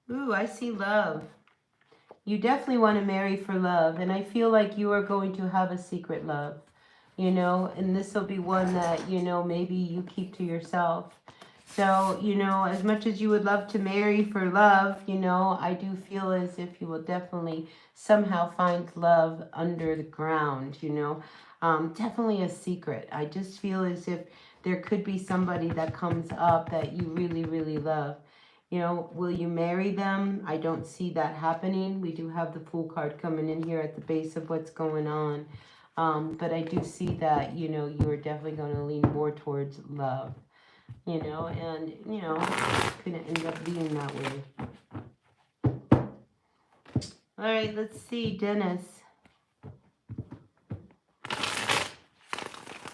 Ooh, I see love. You definitely want to marry for love, and I feel like you are going to have a secret love, you know, and this will be one that, you know, maybe you keep to yourself. So, you know, as much as you would love to marry for love, you know, I do feel as if you will definitely somehow find love under the ground, you know. Definitely a secret. I just feel as if there could be somebody that comes up that you really, really love. You know, will you marry them? I don't see that happening. We do have the Fool card coming in here at the base of what's going on. But I do see that, you know, you are definitely going to lean more towards love. You know, and, you know, it's going to end up being that way. All right, let's see, Dennis.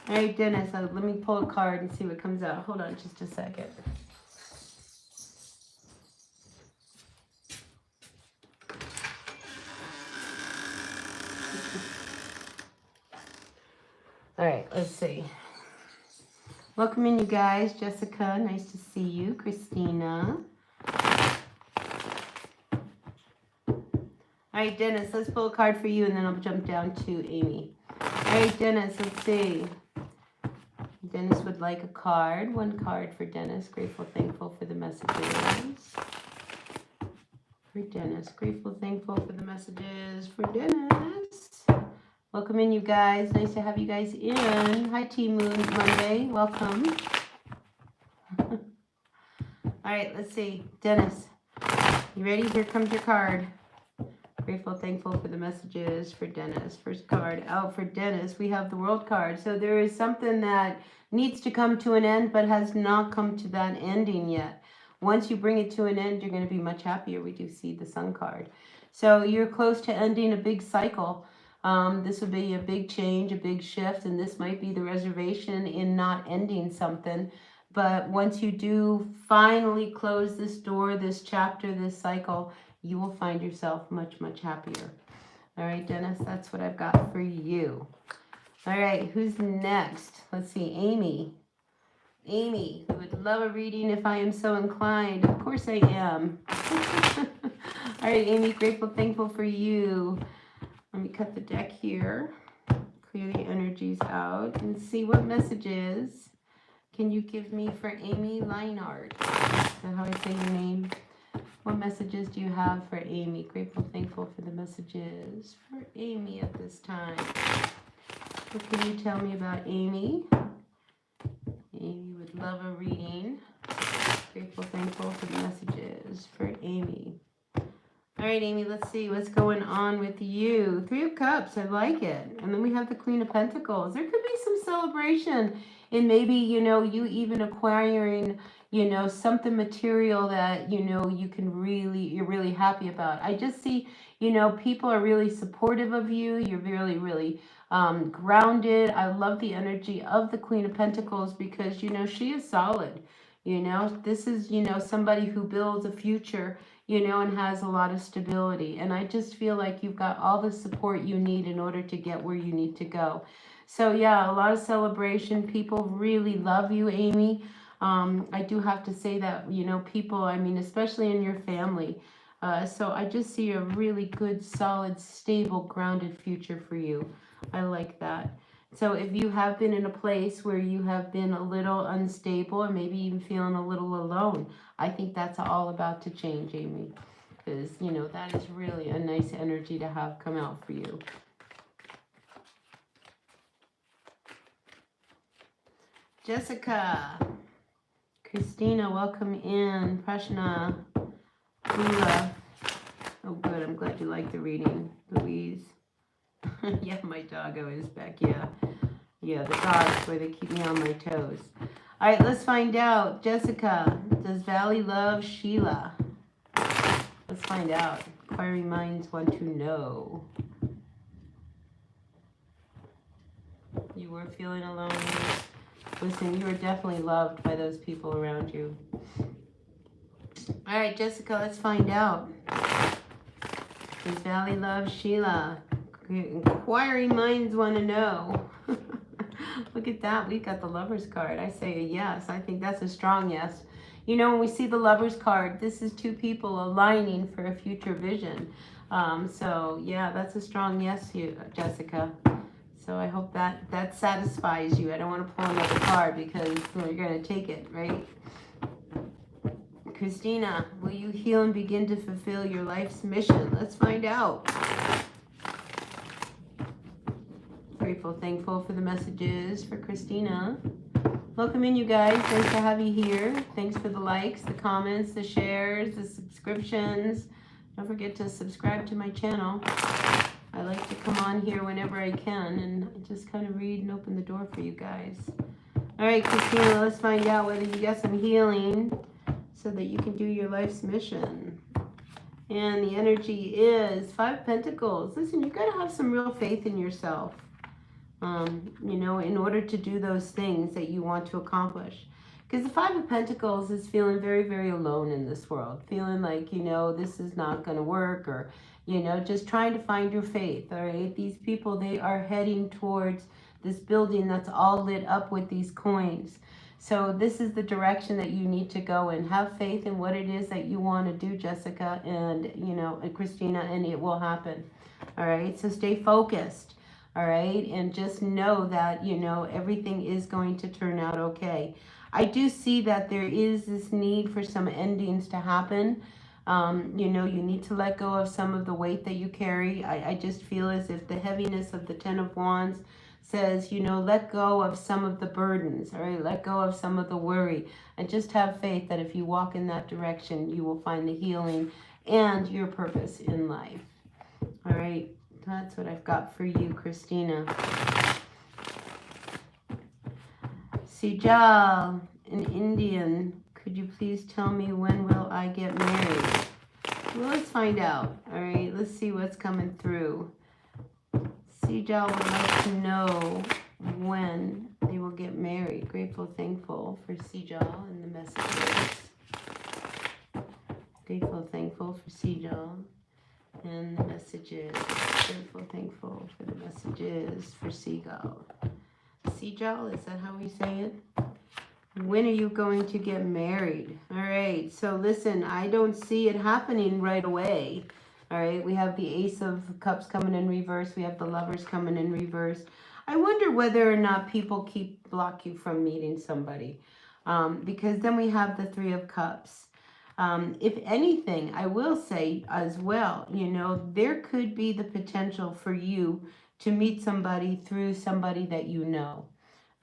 All right, Dennis, let me pull a card and see what comes out. Hold on just a second. All right, let's see. Welcome in, you guys. Jessica, nice to see you. Christina. All right, Dennis, let's pull a card for you, and then I'll jump down to Amy. All right, Dennis, let's see. Dennis would like a card. One card for Dennis. Grateful, thankful for the messages. For Dennis. Grateful, thankful for the messages for Dennis. Welcome in, you guys. Nice to have you guys in. Hi, Team Moon Monday. Welcome. All right, let's see. Dennis, you ready? Here comes your card. Grateful, thankful for the messages for Dennis. First card out for Dennis. We have the World card. So there is something that needs to come to an end, but has not come to that ending yet. Once you bring it to an end, you're going to be much happier. We do see the Sun card. So you're close to ending a big cycle. This would be a big change, a big shift, and this might be the reservation in not ending something. But once you do finally close this door, this chapter, this cycle, you will find yourself much, much happier. All right, Dennis, that's what I've got for you. All right, who's next? Let's see, Amy. Amy, I would love a reading if I am so inclined. Of course I am. All right, Amy, grateful, thankful for you. Let me cut the deck here, clear the energies out, and see what messages can you give me for Amy Leinart. Is that how I say your name? What messages do you have for Amy? Grateful, thankful for the messages for Amy at this time. What can you tell me about Amy? Amy would love a reading. Grateful, thankful for the messages for Amy. All right, Amy, let's see what's going on with you. Three of Cups, I like it. And then we have the Queen of Pentacles. There could be some celebration in maybe, you even acquiring, something material that, you can you're really happy about. I just see, people are really supportive of you. You're really, really grounded. I love the energy of the Queen of Pentacles because, she is solid. This is, somebody who builds a future, and has a lot of stability. And I just feel like you've got all the support you need in order to get where you need to go. So yeah, a lot of celebration. People really love you, Amy. I do have to say that, people, especially in your family. So I just see a really good, solid, stable, grounded future for you. I like that. So if you have been in a place where you have been a little unstable and maybe even feeling a little alone, I think that's all about to change, Amy. Because, that is really a nice energy to have come out for you. Jessica. Christina, welcome in. Prashna. Leela. Oh, good. I'm glad you like the reading. Louise. Yeah, my doggo is back. Yeah. Yeah, the dogs where they keep me on my toes. All right, let's find out. Jessica, does Valley love Sheila? Let's find out. Inquiring minds want to know. You were feeling alone. Listen, you were definitely loved by those people around you. All right, Jessica, let's find out. Does Valley love Sheila? Inquiring minds want to know. Look at that. We've got the Lover's card. I say a yes. I think that's a strong yes. When we see the Lover's card, this is two people aligning for a future vision. So, yeah, that's a strong yes, Jessica. So I hope that satisfies you. I don't want to pull another card because you're going to take it, right? Christina, will you heal and begin to fulfill your life's mission? Let's find out. Grateful, thankful for the messages for Christina. Welcome in, you guys. Nice to have you here. Thanks for the likes, the comments, the shares, the subscriptions. Don't forget to subscribe to my channel. I like to come on here whenever I can and just kind of read and open the door for you guys. All right, Christina, let's find out whether you get some healing so that you can do your life's mission. And the energy is 5 Pentacles. Listen, you've got to have some real faith in yourself. you know, in order to do those things that you want to accomplish. Because the Five of Pentacles is feeling very, very alone in this world. Feeling like, you know, this is not going to work, or, you know, just trying to find your faith, all right? These people, they are heading towards this building that's all lit up with these coins. So this is the direction that you need to go in. Have faith in what it is that you want to do, Jessica, and, you know, and Christina, and it will happen. All right, so stay focused. All right, and just know that, you know, everything is going to turn out okay. I do see that there is this need for some endings to happen. You know, you need to let go of some of the weight that you carry. I just feel as if the heaviness of the Ten of Wands says, you know, let go of some of the burdens, all right? Let go of some of the worry, and just have faith that if you walk in that direction, you will find the healing and your purpose in life. All right, that's what I've got for you, Christina. Sijal, an Indian, could you please tell me when will I get married? Well, let's find out. All right, let's see what's coming through. Sijal would like to know when they will get married. Grateful, thankful for Sijal and the messages. Grateful, thankful for Sijal and the messages. Grateful, thankful for the messages for Seagull. Sijal, is that how we say it? When are you going to get married? All right, so listen, I don't see it happening right away. All right, we have the Ace of Cups coming in reverse. We have the Lovers coming in reverse. I wonder whether or not people block you from meeting somebody. Because then we have the Three of Cups. If anything, I will say as well, you know, there could be the potential for you to meet somebody through somebody that you know.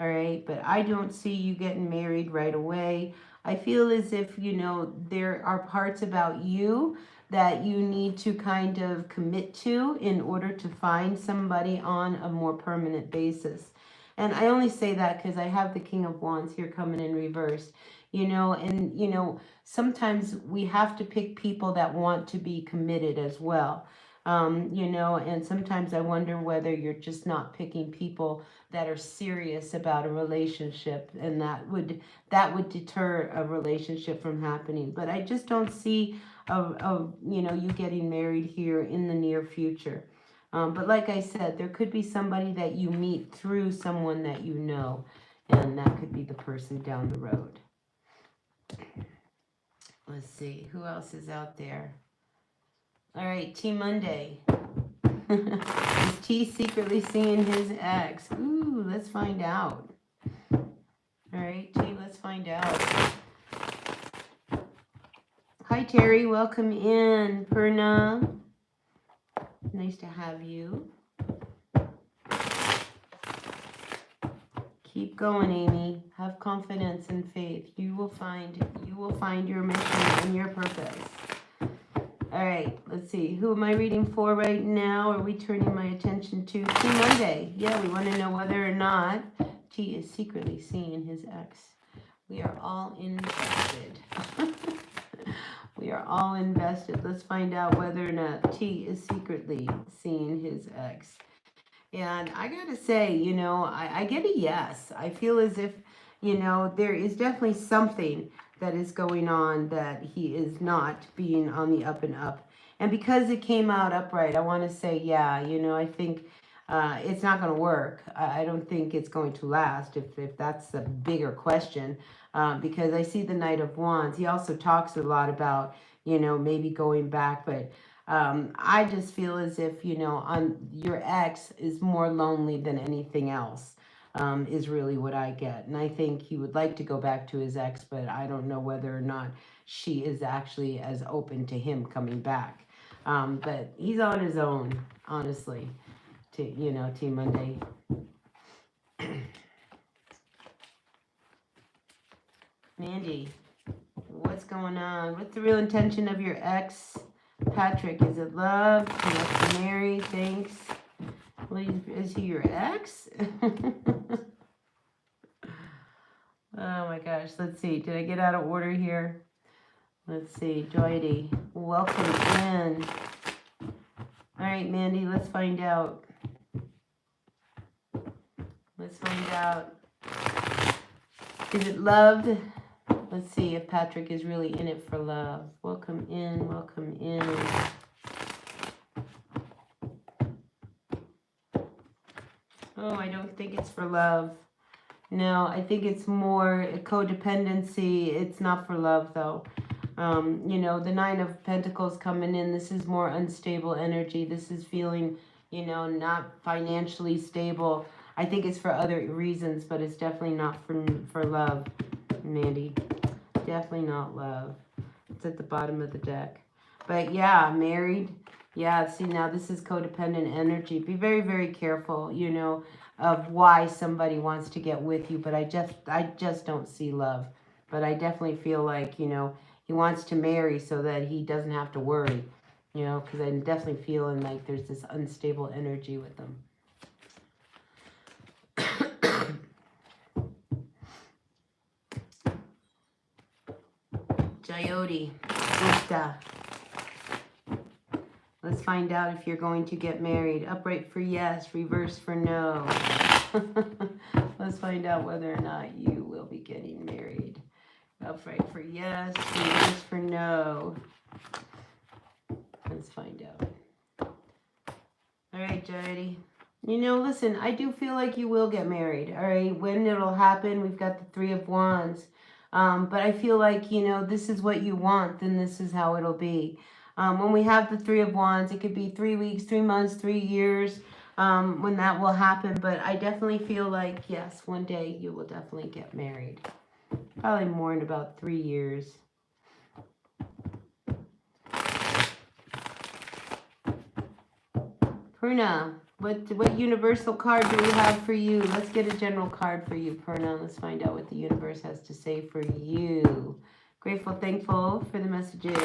All right, but I don't see you getting married right away. I feel as if, you know, there are parts about you that you need to kind of commit to in order to find somebody on a more permanent basis. And I only say that because I have the King of Wands here coming in reverse, you know, and, you know, sometimes we have to pick people that want to be committed as well. You know, and sometimes I wonder whether you're just not picking people that are serious about a relationship, and that would deter a relationship from happening. But I just don't see you know, you getting married here in the near future. But like I said, there could be somebody that you meet through someone that you know, and that could be the person down the road. Let's see, who else is out there? All right, T Monday. Is T secretly seeing his ex? Ooh, let's find out. All right, T, let's find out. Hi, Terry. Welcome in. Purna. Nice to have you. Keep going, Amy. Have confidence and faith. You will find your mission and your purpose. All right, let's see. Who am I reading for right now? Are we turning my attention to T Monday? Yeah, we want to know whether or not T is secretly seeing his ex. We are all invested. We are all invested. Let's find out whether or not T is secretly seeing his ex. And I got to say, you know, I get a yes. I feel as if, you know, there is definitely something that is going on that he is not being on the up and up. And because it came out upright, I want to say, yeah, you know, I think it's not going to work. I don't think it's going to last, if that's the bigger question. Because I see the Knight of Wands. He also talks a lot about, you know, maybe going back, but I just feel as if, you know, your ex is more lonely than anything else, is really what I get. And I think he would like to go back to his ex, but I don't know whether or not she is actually as open to him coming back. But he's on his own, honestly, you know, Team Monday. Mandy, what's going on? What's the real intention of your ex, Patrick? Is it love? He wants to marry? Thanks. Well, is he your ex? Oh my gosh. Let's see. Did I get out of order here? Let's see. Joydy, welcome in. All right, Mandy, let's find out. Let's find out. Is it loved? Let's see if Patrick is really in it for love. Welcome in, welcome in. Oh, I don't think it's for love. No, I think it's more a codependency. It's not for love, though. You know, the Nine of Pentacles coming in, this is more unstable energy. This is feeling, you know, not financially stable. I think it's for other reasons, but it's definitely not for love, Mandy. Definitely not love. It's at the bottom of the deck. But yeah, married. Yeah, see, now this is codependent energy. Be very, very careful, you know, of why somebody wants to get with you. But I just don't see love. But I definitely feel like, you know, he wants to marry so that he doesn't have to worry, you know, because I'm definitely feeling like there's this unstable energy with them. Jyoti Gupta. Let's find out if you're going to get married. Upright for yes, reverse for no. Let's find out whether or not you will be getting married. Upright for yes, reverse for no. Let's find out. All right, Jyoti. You know, listen, I do feel like you will get married. All right, when it'll happen, we've got the Three of Wands. But I feel like, you know, this is what you want, then this is how it'll be. When we have the Three of Wands, it could be 3 weeks, 3 months, 3 years when that will happen. But I definitely feel like, yes, one day you will definitely get married. Probably more in about 3 years. Purna, what universal card do we have for you? Let's get a general card for you, Purna. Let's find out what the universe has to say for you. Grateful, thankful for the messages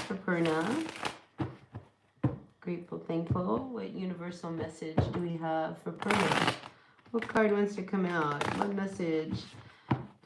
for Purna. Grateful, thankful. What universal message do we have for Purna? What card wants to come out? What message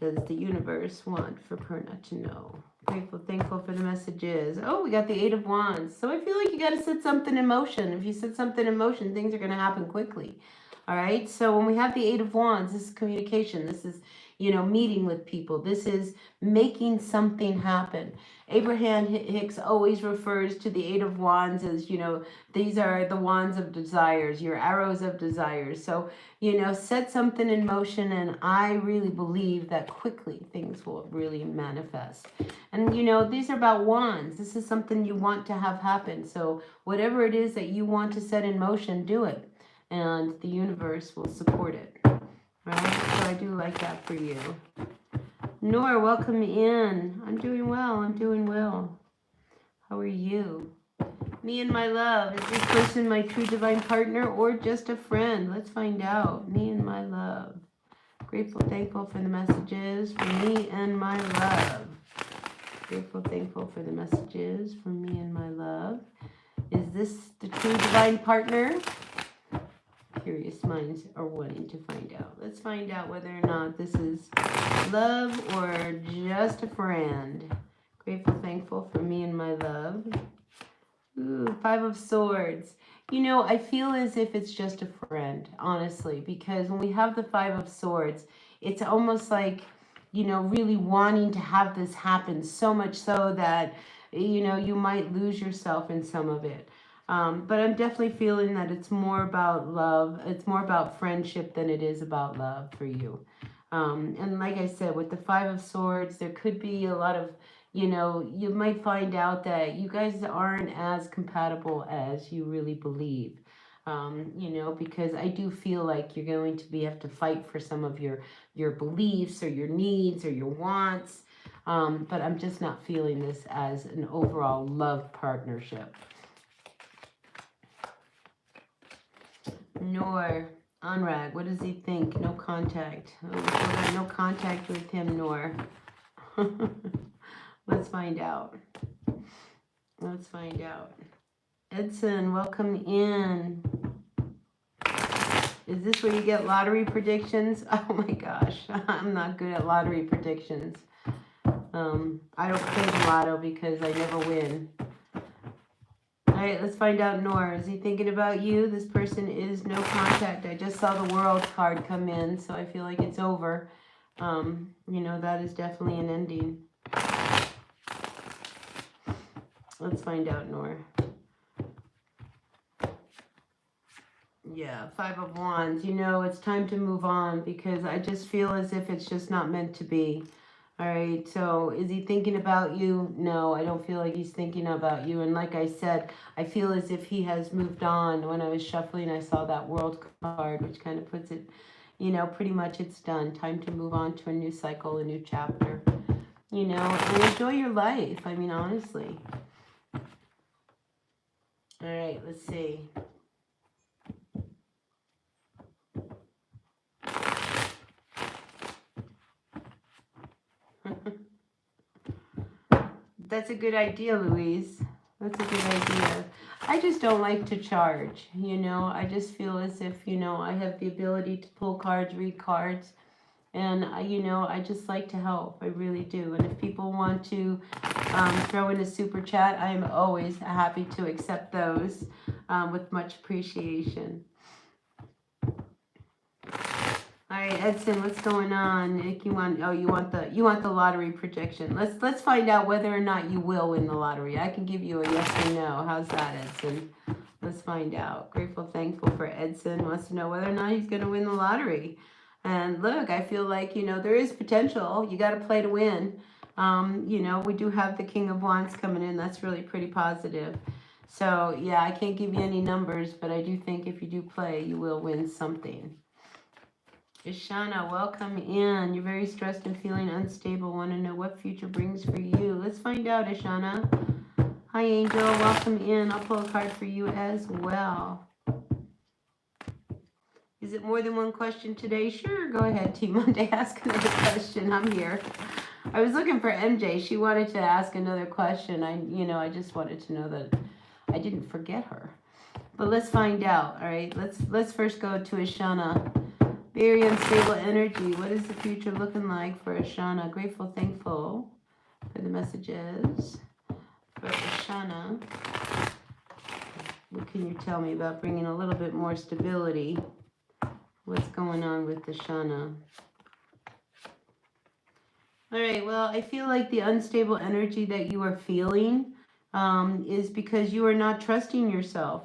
does the universe want for Purna to know? Grateful, thankful for the messages. Oh, we got the Eight of Wands. So I feel like you got to set something in motion. If you set something in motion, things are going to happen quickly. All right. So when we have the Eight of Wands, this is communication. This is, you know, meeting with people. This is making something happen. Abraham Hicks always refers to the Eight of Wands as, you know, these are the wands of desires, your arrows of desires. So, you know, set something in motion, and I really believe that quickly things will really manifest. And, you know, these are about wands. This is something you want to have happen. So whatever it is that you want to set in motion, do it. And the universe will support it. Right? So I do like that for you. Nora, welcome in. I'm doing well. I'm doing well. How are you? Me and my love. Is this person my true divine partner or just a friend? Let's find out. Me and my love. Grateful, thankful for the messages for me and my love. Grateful, thankful for the messages for me and my love. Is this the true divine partner? Curious minds are wanting to find out. Let's find out whether or not this is love or just a friend. Grateful, thankful for me and my love. Ooh, Five of Swords. You know, I feel as if it's just a friend, honestly, because when we have the Five of Swords, it's almost like, you know, really wanting to have this happen, so much so that, you know, you might lose yourself in some of it. But I'm definitely feeling that it's more about love. It's more about friendship than it is about love for you. And like I said, with the Five of Swords, there could be a lot of, you know, you might find out that you guys aren't as compatible as you really believe. You know, because I do feel like you're going to have to fight for some of your beliefs or your needs or your wants. But I'm just not feeling this as an overall love partnership. Nor, Anrag, what does he think? No contact. Oh, we still got no contact with him, Nor. Let's find out. Let's find out. Edson, welcome in. Is this where you get lottery predictions? Oh my gosh, I'm not good at lottery predictions. I don't play the lotto because I never win. right, let's find out Nora. Is he thinking about you? This person is no contact. I just saw the World card come in, so I feel like it's over. You know, that is definitely an ending. Let's find out, Nora. Yeah, Five of Wands. You know, it's time to move on because I just feel as if it's just not meant to be. All right, so is he thinking about you? No, I don't feel like he's thinking about you. And like I said, I feel as if he has moved on. When I was shuffling, I saw that World card, which kind of puts it, you know, pretty much it's done. Time to move on to a new cycle, a new chapter, you know, and enjoy your life. I mean, honestly. All right, let's see. That's a good idea, Louise. That's a good idea. I just don't like to charge, you know. I just feel as if, you know, I have the ability to pull cards, read cards, and, you know, I just like to help. I really do. And if people want to throw in a super chat, I am always happy to accept those with much appreciation. All right, Edson, what's going on? Nick, you want the lottery projection. Let's find out whether or not you will win the lottery. I can give you a yes or no. How's that, Edson? Let's find out. Grateful, thankful for Edson. Wants to know whether or not he's going to win the lottery. And look, I feel like, you know, there is potential. You got to play to win. You know, we do have the King of Wands coming in. That's really pretty positive. So, yeah, I can't give you any numbers, but I do think if you do play, you will win something. Ishana, welcome in. You're very stressed and feeling unstable. Want to know what future brings for you. Let's find out, Ishana. Hi, Angel. Welcome in. I'll pull a card for you as well. Is it more than one question today? Sure, go ahead, Team Monday. Ask another question. I'm here. I was looking for MJ. She wanted to ask another question. I just wanted to know that I didn't forget her. But let's find out. All right. Let's first go to Ishana. Very unstable energy. What is the future looking like for Ishana? Grateful, thankful for the messages. For Ishana, what can you tell me about bringing a little bit more stability? What's going on with Ishana? All right, well, I feel like the unstable energy that you are feeling is because you are not trusting yourself.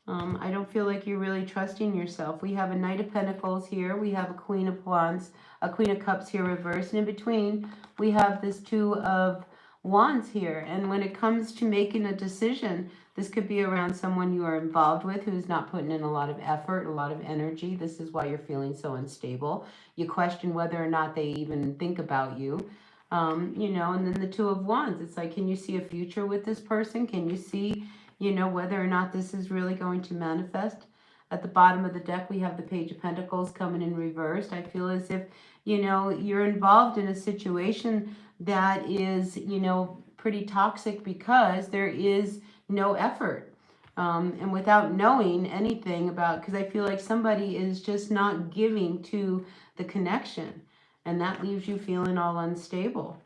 I don't feel like you're really trusting yourself. We have a Knight of Pentacles here. We have a Queen of Wands, a Queen of Cups here reversed. And in between, we have this Two of Wands here. And when it comes to making a decision, this could be around someone you are involved with who's not putting in a lot of effort, a lot of energy. This is why you're feeling so unstable. You question whether or not they even think about you. You know, and then the Two of Wands. It's like, can you see a future with this person? Can you see, you know, whether or not this is really going to manifest? At the bottom of the deck, we have the Page of Pentacles coming in reversed. I feel as if, you know, you're involved in a situation that is, you know, pretty toxic because there is no effort. And without knowing anything about, because I feel like somebody is just not giving to the connection. And that leaves you feeling all unstable.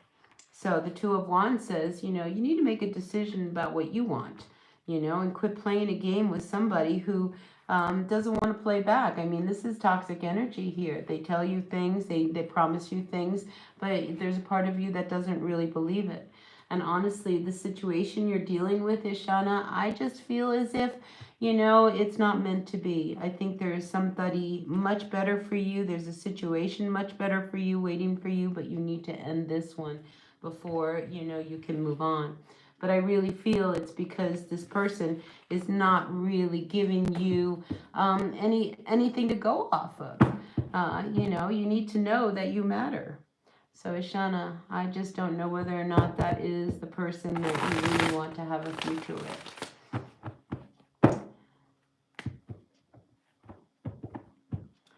So the Two of Wands says, you know, you need to make a decision about what you want, you know, and quit playing a game with somebody who doesn't want to play back. I mean, this is toxic energy here. They tell you things, they promise you things, but there's a part of you that doesn't really believe it. And honestly, the situation you're dealing with, Ishana, I just feel as if, you know, it's not meant to be. I think there is somebody much better for you. There's a situation much better for you, waiting for you, but you need to end this one before, you know, you can move on. But I really feel it's because this person is not really giving you anything to go off of. You know, you need to know that you matter. So Ishana, I just don't know whether or not that is the person that you really want to have a future with.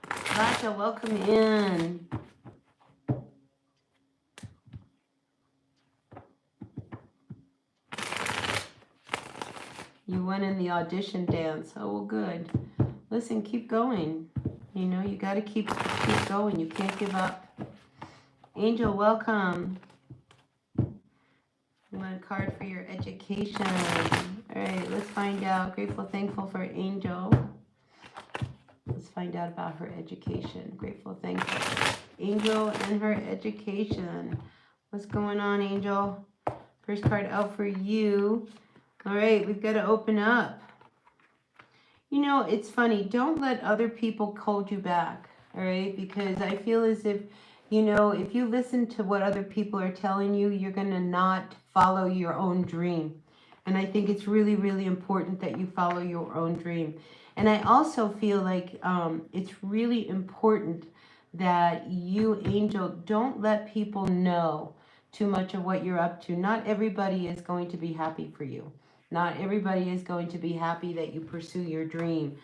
Vasha, welcome in. You went in the audition dance. Oh, well, good. Listen, keep going. You know, you got to keep going. You can't give up. Angel, welcome. You want want a card for your education. All right, let's find out. Grateful, thankful for Angel. Let's find out about her education. Grateful, thankful. Angel and her education. What's going on, Angel? First card out for you. All right, we've got to open up. You know, it's funny. Don't let other people hold you back. All right, because I feel as if, you know, if you listen to what other people are telling you, you're going to not follow your own dream. And I think it's really, really important that you follow your own dream. And I also feel like it's really important that you, Angel, don't let people know too much of what you're up to. Not everybody is going to be happy for you. Not everybody is going to be happy that you pursue your dream,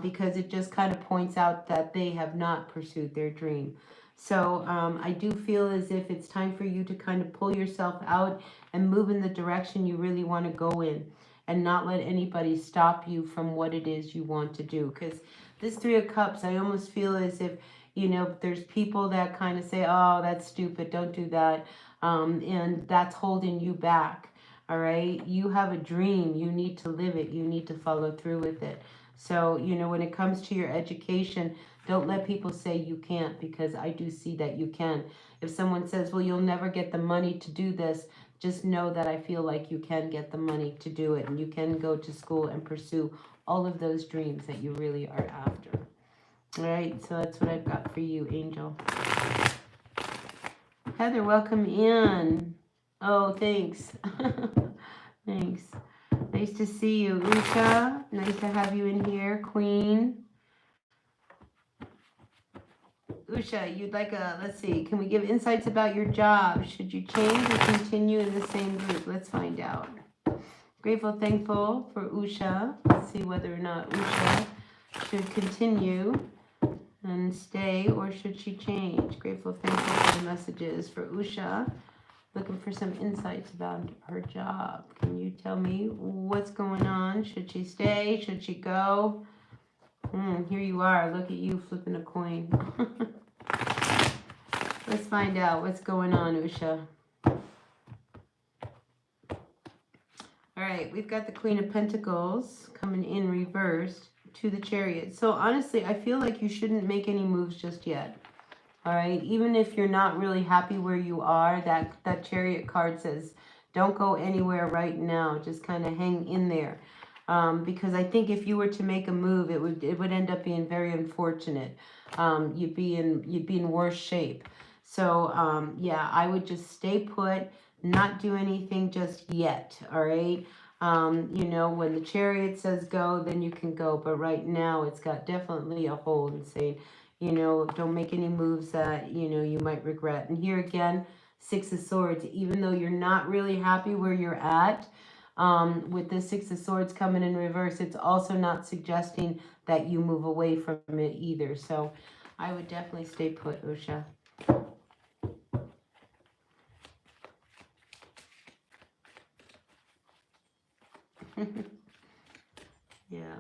because it just kind of points out that they have not pursued their dream. So I do feel as if it's time for you to kind of pull yourself out and move in the direction you really want to go in, and not let anybody stop you from what it is you want to do. Because this Three of Cups, I almost feel as if, you know, there's people that kind of say, oh, that's stupid, don't do that. And that's holding you back. All right. You have a dream. You need to live it. You need to follow through with it. So, you know, when it comes to your education, don't let people say you can't, because I do see that you can. If someone says, well, you'll never get the money to do this, just know that I feel like you can get the money to do it, and you can go to school and pursue all of those dreams that you really are after. All right. So that's what I've got for you, Angel. Heather, welcome in. Oh, thanks. Thanks. Nice to see you. Usha, nice to have you in here. Queen. Usha, you'd like a, let's see, can we give insights about your job? Should you change or continue in the same group? Let's find out. Grateful, thankful for Usha. Let's see whether or not Usha should continue and stay, or should she change? Grateful, thankful for the messages for Usha. Looking for some insights about her job. Can you tell me what's going on? Should she stay? Should she go? Here you are. Look at you flipping a coin. Let's find out what's going on, Usha. All right, we've got the Queen of Pentacles coming in reversed to the Chariot. So honestly, I feel like you shouldn't make any moves just yet. All right, even if you're not really happy where you are, that Chariot card says, don't go anywhere right now. Just kind of hang in there. Because I think if you were to make a move, it would end up being very unfortunate. You'd be in worse shape. So yeah, I would just stay put, not do anything just yet. All right. You know, when the Chariot says go, then you can go. But right now, it's got definitely a hold and saying, you know, don't make any moves that, you know, you might regret. And here again, Six of Swords, even though you're not really happy where you're at, with the Six of Swords coming in reverse, it's also not suggesting that you move away from it either. So I would definitely stay put, Usha. Yeah.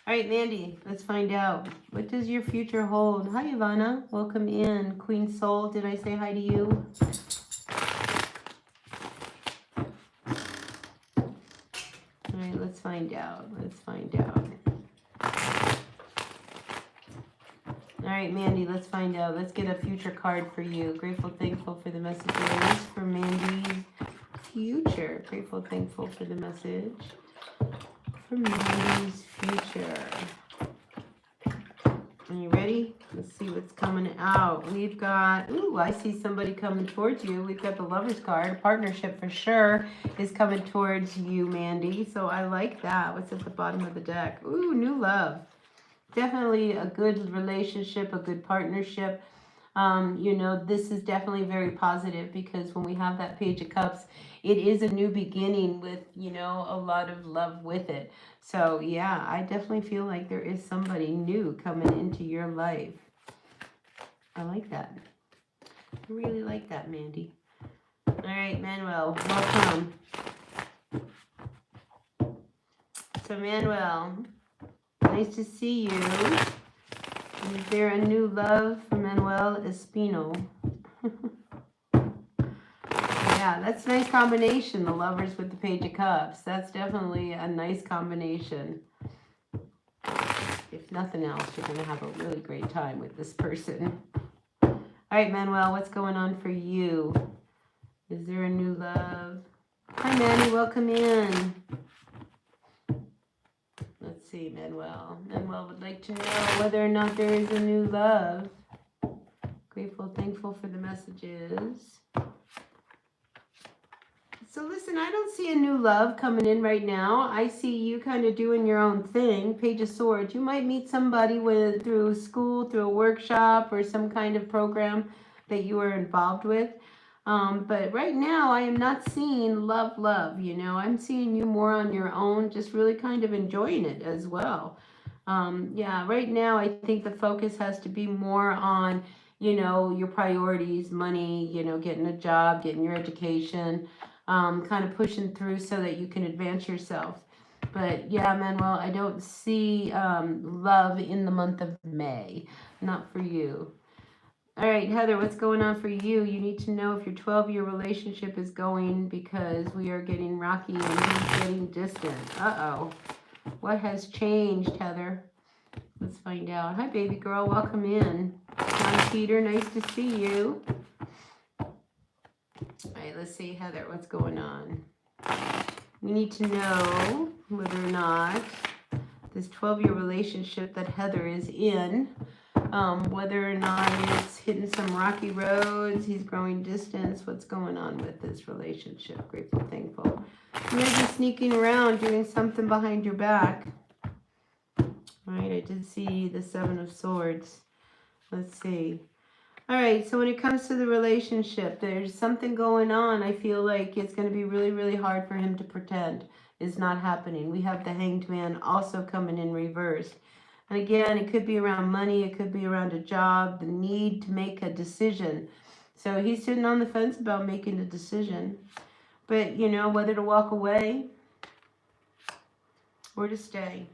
All right, Mandy, let's find out. What does your future hold? Hi, Ivana. Welcome in. Queen Soul, did I say hi to you? All right, let's find out. Let's find out. All right, Mandy, let's find out. Let's get a future card for you. Grateful, thankful for the messages for Mandy's future. Grateful, thankful for the message for Mandy's future. Are you ready? Let's see what's coming out. We've got, ooh, I see somebody coming towards you. We've got the Lover's card. Partnership for sure is coming towards you, Mandy. So I like that. What's at the bottom of the deck? Ooh, new love. Definitely a good relationship, a good partnership. You know, this is definitely very positive, because when we have that Page of Cups, it is a new beginning with, you know, a lot of love with it. So yeah, I definitely feel like there is somebody new coming into your life. I like that. I really like that, Mandy. All right, Manuel, welcome. So Manuel, nice to see you. Is there a new love for Manuel Espino? Yeah, Yeah, that's a nice combination. The Lovers with the Page of Cups. That's definitely a nice combination. If nothing else, you're going to have a really great time with this person. All right, Manuel, what's going on for you? Is there a new love? Hi, Manny, welcome in. Let's see, Manuel. Manuel would like to know whether or not there is a new love. Grateful, thankful for the messages. So listen, I don't see a new love coming in right now. I see you kind of doing your own thing. Page of Swords. You might meet somebody through school, through a workshop, or some kind of program that you were involved with. But right now, I am not seeing love, you know. I'm seeing you more on your own, just really kind of enjoying it as well. Yeah, right now, I think the focus has to be more on, you know, your priorities, money, you know, getting a job, getting your education, kind of pushing through so that you can advance yourself. But yeah, Manuel, I don't see love in the month of May. Not for you. All right, Heather, what's going on for you? You need to know if your 12-year relationship is going, because we are getting rocky and he's getting distant. Uh-oh. What has changed, Heather? Let's find out. Hi, baby girl. Welcome in. John Peter, nice to see you. All right, let's see, Heather, what's going on? We need to know whether or not this 12-year relationship that Heather is in, whether or not it's hitting some rocky roads, he's growing distance, what's going on with this relationship? Grateful, thankful. You might be sneaking around doing something behind your back. All right, I did see the Seven of Swords. Let's see. All right, so when it comes to the relationship, there's something going on. I feel like it's going to be really, really hard for him to pretend is not happening. We have the Hanged Man also coming in reversed. And again, it could be around money, it could be around a job, the need to make a decision. So he's sitting on the fence about making a decision. But, you know, whether to walk away or to stay.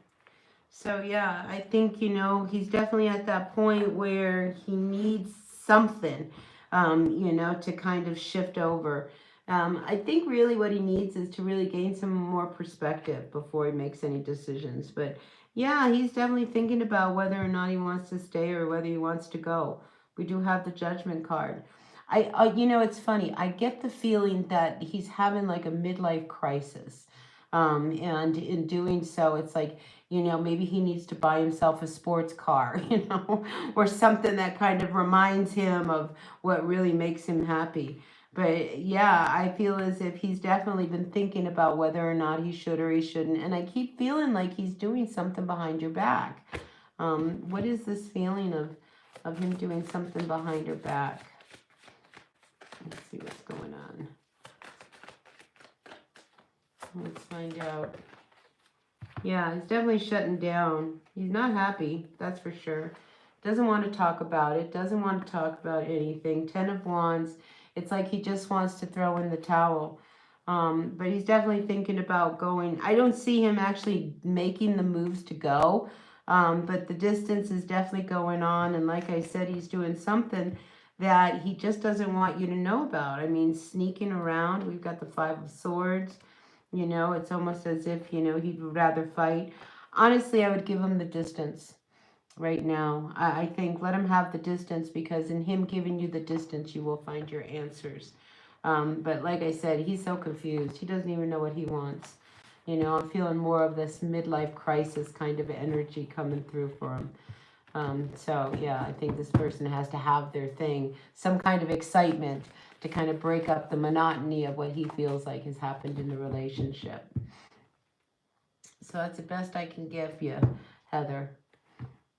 So, yeah, I think, you know, he's definitely at that point where he needs something, you know, to kind of shift over. I think really what he needs is to really gain some more perspective before he makes any decisions. But yeah, he's definitely thinking about whether or not he wants to stay or whether he wants to go. We do have the Judgment card. You know, it's funny. I get the feeling that he's having like a midlife crisis. And in doing so, it's like, you know, maybe he needs to buy himself a sports car, you know, or something that kind of reminds him of what really makes him happy. But yeah, I feel as if he's definitely been thinking about whether or not he should or he shouldn't. And I keep feeling like he's doing something behind your back. What is this feeling of him doing something behind your back? Let's see what's going on. Let's find out. Yeah, he's definitely shutting down. He's not happy, that's for sure. Doesn't want to talk about it. Doesn't want to talk about anything. 10 of Wands. It's like he just wants to throw in the towel. But he's definitely thinking about going. I don't see him actually making the moves to go. But the distance is definitely going on. And like I said, he's doing something that he just doesn't want you to know about. I mean, sneaking around. We've got the Five of Swords. You know, it's almost as if, you know, he'd rather fight. Honestly, I would give him the distance right now. I think let him have the distance, because in him giving you the distance, you will find your answers. But like I said, he's so confused. He doesn't even know what he wants. You know, I'm feeling more of this midlife crisis kind of energy coming through for him. So, yeah, I think this person has to have their thing, some kind of excitement to kind of break up the monotony of what he feels like has happened in the relationship. So that's the best I can give you, Heather.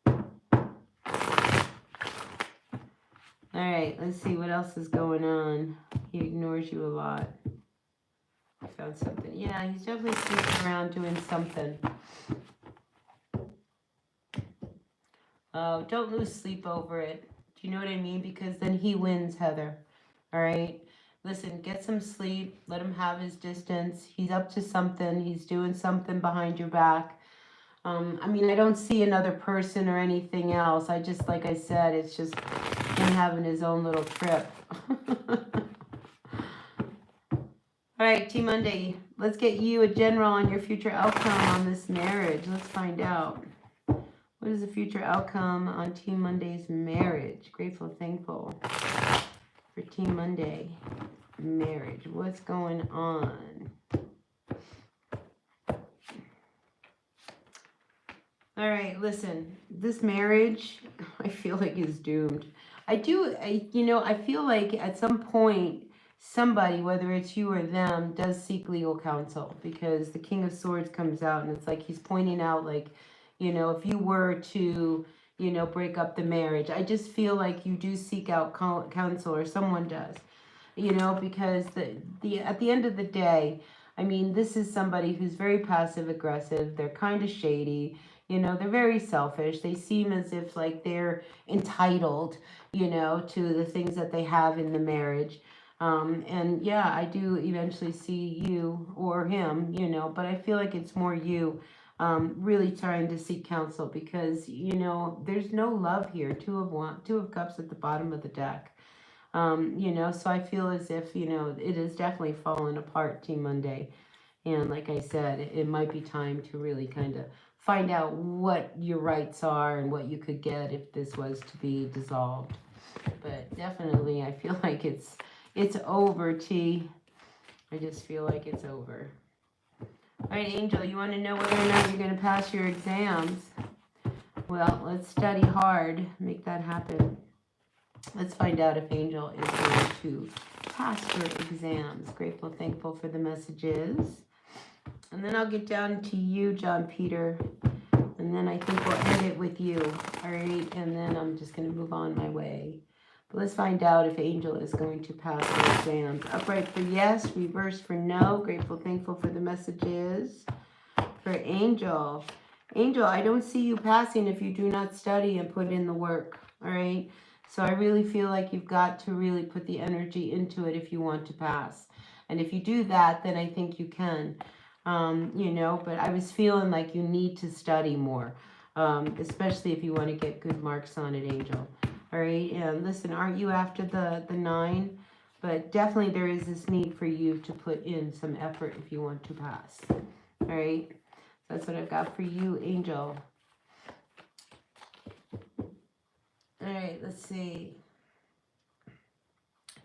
All right, let's see what else is going on. He ignores you a lot. I found something. Yeah, he's definitely sneaking around doing something. Oh, don't lose sleep over it. Do you know what I mean? Because then he wins, Heather. All right? Listen, get some sleep. Let him have his distance. He's up to something. He's doing something behind your back. I mean, I don't see another person or anything else. I just, like I said, it's just him having his own little trip. All right, Team Monday, let's get you a general on your future outcome on this marriage. Let's find out. What is the future outcome on Team Monday's marriage? Grateful, thankful for Team Monday marriage. What's going on? All right, listen, this marriage, I feel like is doomed. I feel like at some point, somebody, whether it's you or them, does seek legal counsel because the King of Swords comes out and it's like he's pointing out, like, if you were to, break up the marriage, I just feel like you do seek out counsel or someone does, because at the end of the day, I mean, this is somebody who's very passive aggressive. They're kind of shady. They're very selfish. They seem as if like they're entitled, to the things that they have in the marriage. And yeah, I do eventually see you or him, but I feel like it's more you really trying to seek counsel because, there's no love here. Two of cups at the bottom of the deck. So I feel as if, it is definitely fallen apart, Team Monday. And like I said, it might be time to really kind of find out what your rights are and what you could get if this was to be dissolved. But definitely, I feel like it's over, T. I just feel like it's over. All right, Angel, you want to know whether or not you're going to pass your exams? Well, let's study hard, make that happen. Let's find out if Angel is going to pass her exams. Grateful, thankful for the messages. And then I'll get down to you, John Peter. And then I think we'll end it with you. All right. And then I'm just going to move on my way. But let's find out if Angel is going to pass her exams. Upright for yes, reverse for no. Grateful, thankful for the messages. For Angel. Angel, I don't see you passing if you do not study and put in the work. All right. So I really feel like you've got to really put the energy into it if you want to pass. And if you do that, then I think you can. But I was feeling like you need to study more, especially if you want to get good marks on it, Angel. All right. And listen, aren't you after the 9? But definitely there is this need for you to put in some effort if you want to pass. All right. That's what I've got for you, Angel. All right, let's see.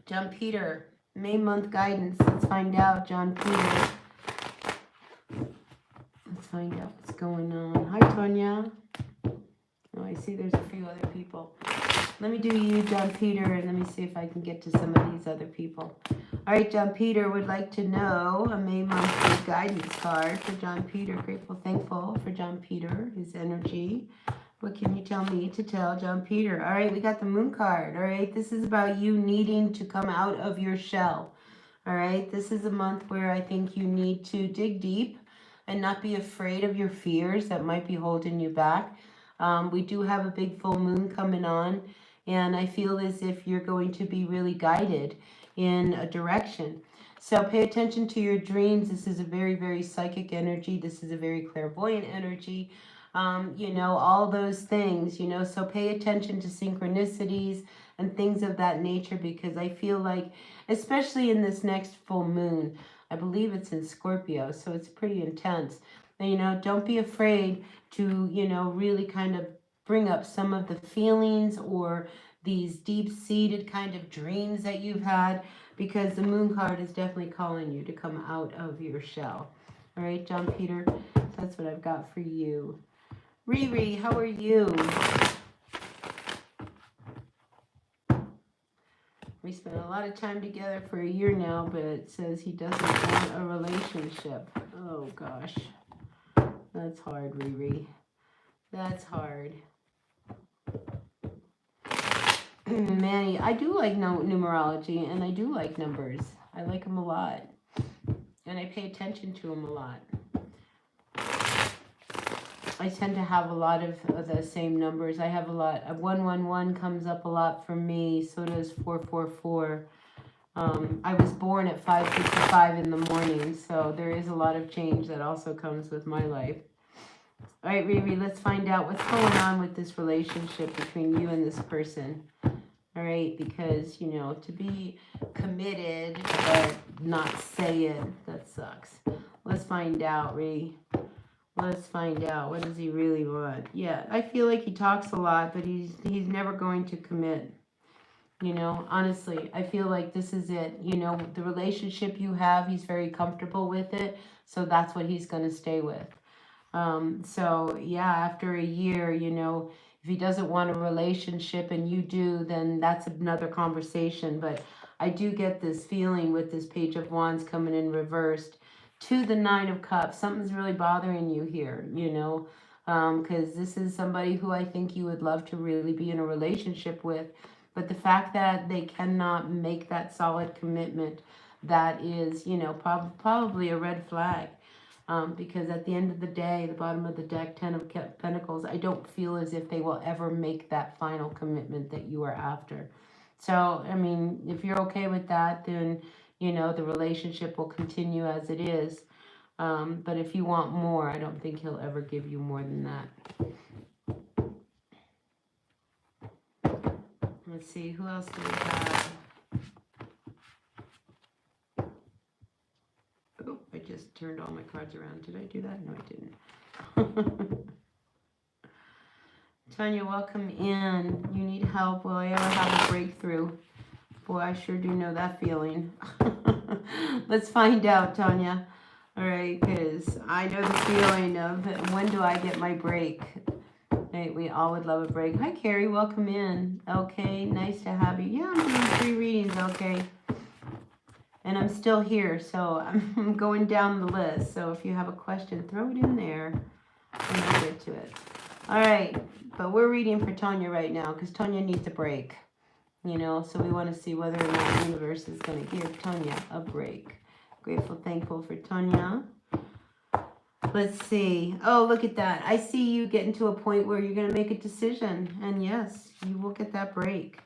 John Peter, May month guidance. Let's find out, John Peter. Let's find out what's going on. Hi, Tonya. Oh, I see there's a few other people. Let me do you, John Peter, and let me see if I can get to some of these other people. All right, John Peter would like to know a May month guidance card for John Peter. Grateful, thankful for John Peter, his energy. What can you tell me to tell John Peter? All right, we got the moon card. All right, this is about you needing to come out of your shell. All right, this is a month where I think you need to dig deep and not be afraid of your fears that might be holding you back. We do have a big full moon coming on, and I feel as if you're going to be really guided in a direction. So pay attention to your dreams. This is a very, very psychic energy. This is a very clairvoyant energy. All those things, so pay attention to synchronicities and things of that nature, because I feel like, especially in this next full moon, I believe it's in Scorpio, so it's pretty intense. And, don't be afraid to, really kind of bring up some of the feelings or these deep-seated kind of dreams that you've had, because the moon card is definitely calling you to come out of your shell. All right, John Peter, that's what I've got for you. Riri, how are you? We spent a lot of time together for a year now, but it says he doesn't want a relationship. Oh, gosh. That's hard, Riri. That's hard. Manny, I do like numerology, and I do like numbers. I like them a lot. And I pay attention to them a lot. I tend to have a lot of the same numbers. I have a lot. 111 comes up a lot for me. So does 444. I was born at 5:55 in the morning, so there is a lot of change that also comes with my life. All right, Riri, let's find out what's going on with this relationship between you and this person. All right, because, to be committed but not say it, that sucks. Let's find out, Ree. Let's find out. What does he really want? Yeah, I feel like he talks a lot, but he's never going to commit. Honestly, I feel like this is it. The relationship you have, he's very comfortable with it, so that's what he's going to stay with. So yeah, after a year, if he doesn't want a relationship and you do, then that's another conversation. But I do get this feeling with this Page of Wands coming in reversed to the Nine of Cups. Something's really bothering you here, because this is somebody who I think you would love to really be in a relationship with. But the fact that they cannot make that solid commitment, that is, probably a red flag. Because at the end of the day, the bottom of the deck, Ten of Pentacles, I don't feel as if they will ever make that final commitment that you are after. So, I mean, if you're okay with that, then, the relationship will continue as it is. But if you want more, I don't think he'll ever give you more than that. Let's see, who else do we have? Oh, I just turned all my cards around. Did I do that? No, I didn't. Tanya, welcome in. You need help. Will I ever have a breakthrough? Boy, I sure do know that feeling. Let's find out, Tanya. All right, because I know the feeling of when do I get my break? Right, we all would love a break. Hi, Carrie. Welcome in. Okay, nice to have you. Yeah, I'm doing 3 readings, okay. And I'm still here, so I'm going down the list. So if you have a question, throw it in there and I'll get to it. All right, but we're reading for Tanya right now because Tanya needs a break. So we want to see whether or not the universe is going to give Tanya a break. Grateful, thankful for Tanya. Let's see. Oh, look at that. I see you getting to a point where you're going to make a decision. And yes, you will get that break.